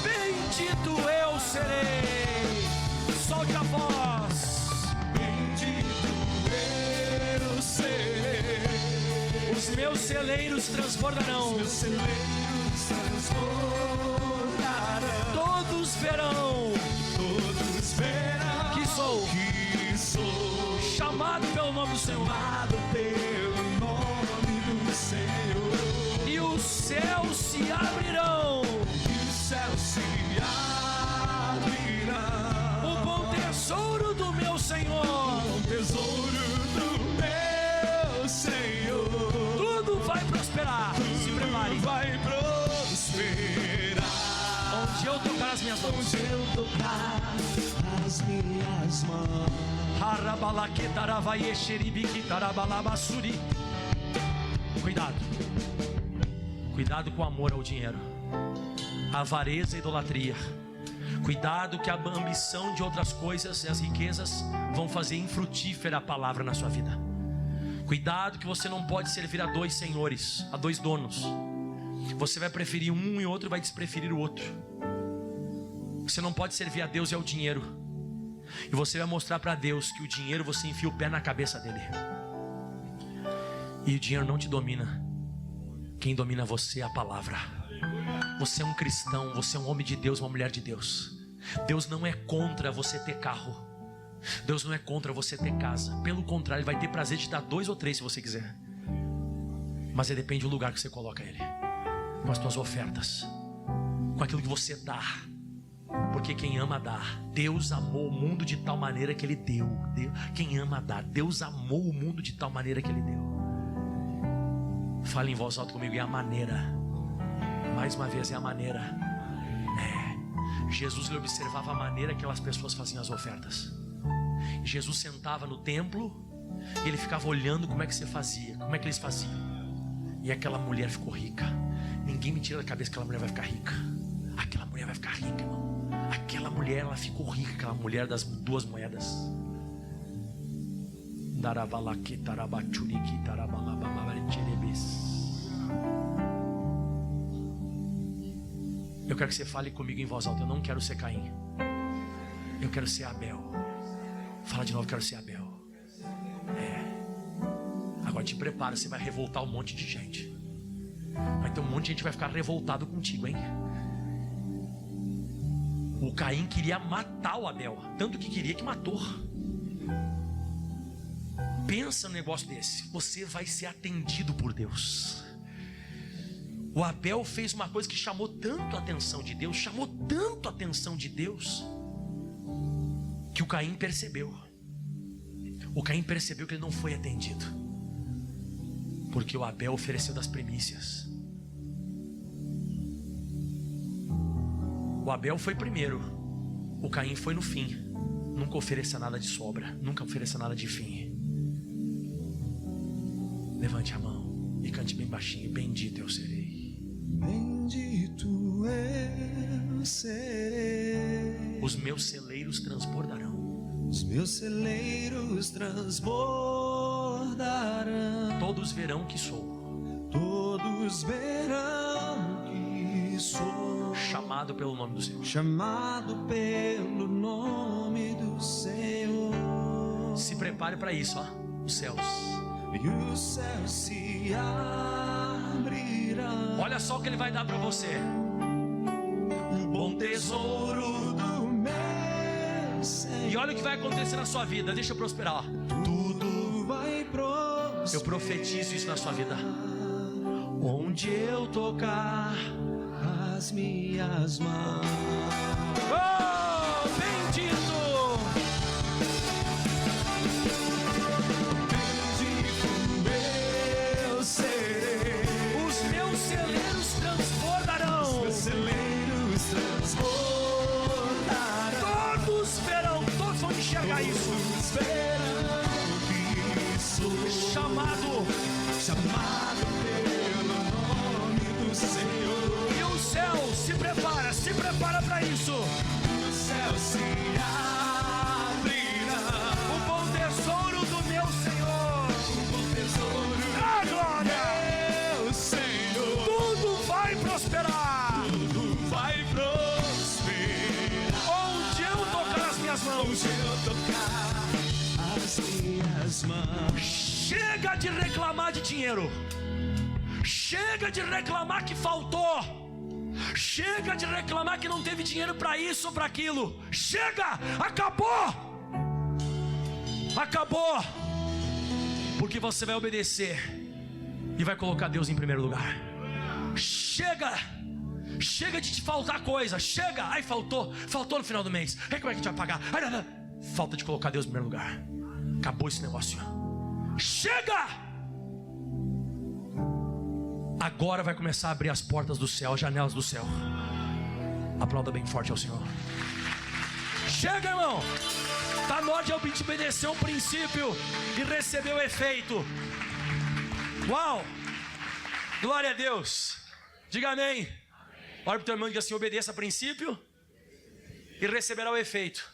bendito eu serei. Solte a voz. Bendito eu serei. Os meus celeiros transbordarão. Meus celeiros transbordarão. Todos verão Todos verão que sou chamado pelo nome do Senhor. chamado pelo nome do Senhor. E os céus se abrirão. E os céus se abrirão. O bom tesouro do meu Senhor. O tesouro do meu Senhor. Tudo vai prosperar. Se prepare. Vai prosperar. Onde eu tocar as minhas mãos. Onde eu tocar as minhas mãos. Cuidado. Cuidado com o amor ao dinheiro, a avareza e a idolatria. Cuidado que a ambição de outras coisas e as riquezas vão fazer infrutífera a palavra na sua vida. Cuidado que você não pode servir a dois senhores, a dois donos. Você vai preferir um e outro vai despreferir o outro. Você não pode servir a Deus e ao dinheiro. E você vai mostrar para Deus que o dinheiro você enfia o pé na cabeça dele. E o dinheiro não te domina. Quem domina você é a palavra. Você é um cristão, você é um homem de Deus, uma mulher de Deus. Deus não é contra você ter carro. Deus não é contra você ter casa. Pelo contrário, Ele vai ter prazer de te dar 2 ou 3 se você quiser. Mas depende do lugar que você coloca Ele. Com as tuas ofertas, com aquilo que você dá. Porque quem ama dá. Deus amou o mundo de tal maneira que Ele deu. Quem ama dá. Deus amou o mundo de tal maneira que Ele deu. Fale em voz alta comigo. É a maneira. Mais uma vez, é a maneira. Jesus, ele observava a maneira que aquelas pessoas faziam as ofertas. Jesus sentava no templo e ele ficava olhando como é que você fazia, como é que eles faziam. E aquela mulher ficou rica. Ninguém me tira da cabeça que aquela mulher vai ficar rica. Aquela mulher vai ficar rica, irmão. Aquela mulher, ela ficou rica. Aquela mulher das 2 moedas. Eu quero que você fale comigo em voz alta. Eu não quero ser Caim. Eu quero ser Abel. Fala de novo, eu quero ser Abel. Agora te prepara, você vai revoltar um monte de gente. Vai ter um monte de gente que vai ficar revoltado contigo, hein? O Caim queria matar o Abel. Tanto que queria que matou. Pensa num negócio desse, você vai ser atendido por Deus. O Abel fez uma coisa que chamou tanto a atenção de Deus, que o Caim percebeu. O Caim percebeu que ele não foi atendido, porque o Abel ofereceu das primícias. O Abel foi primeiro, o Caim foi no fim. Nunca ofereça nada de sobra, nunca ofereça nada de fim. Levante a mão e cante bem baixinho: bendito eu serei. Bendito eu serei. Os meus celeiros transbordarão. Os meus celeiros transbordarão. Todos verão que sou. Todos verão que sou Chamado pelo nome do Senhor. chamado pelo nome do Senhor. Se prepare para isso, ó. Os céus. E o céu se abrirá. Olha só o que ele vai dar para você. O bom tesouro do meu Senhor. E olha o que vai acontecer na sua vida. Deixa eu prosperar, ó. Tudo vai prosperar. Eu profetizo isso na sua vida. Onde eu tocar, As minhas mãos. oh, bendito. Eu serei. Os meus celeiros transbordarão. Os celeiros transbordarão. Todos verão, todos vão enxergar isso. Todos verão que sou Chamado. pelo nome do Senhor. E o céu se prepara para isso. O céu se abrirá. O bom tesouro do meu Senhor. O bom tesouro A glória. do Senhor. Tudo vai prosperar. Tudo vai prosperar. Onde eu tocar as minhas mãos. Onde eu tocar as minhas mãos. Chega de reclamar de dinheiro. Chega de reclamar que faltou. Chega de reclamar que não teve dinheiro para isso ou para aquilo. Chega! Acabou! Acabou! Porque você vai obedecer e vai colocar Deus em primeiro lugar. Chega! Chega de te faltar coisa. Chega! Ai, faltou no final do mês. Ai, como é que a gente vai pagar? Ai, não. Falta de colocar Deus em primeiro lugar. Acabou esse negócio. Chega! Agora vai começar a abrir as portas do céu, as janelas do céu. Aplauda bem forte ao Senhor. Chega, irmão! Está na hora de obedecer o princípio e receber o efeito. Uau! Glória a Deus. Diga amém. Olha para o teu irmão e diga assim: obedeça o princípio e receberá o efeito.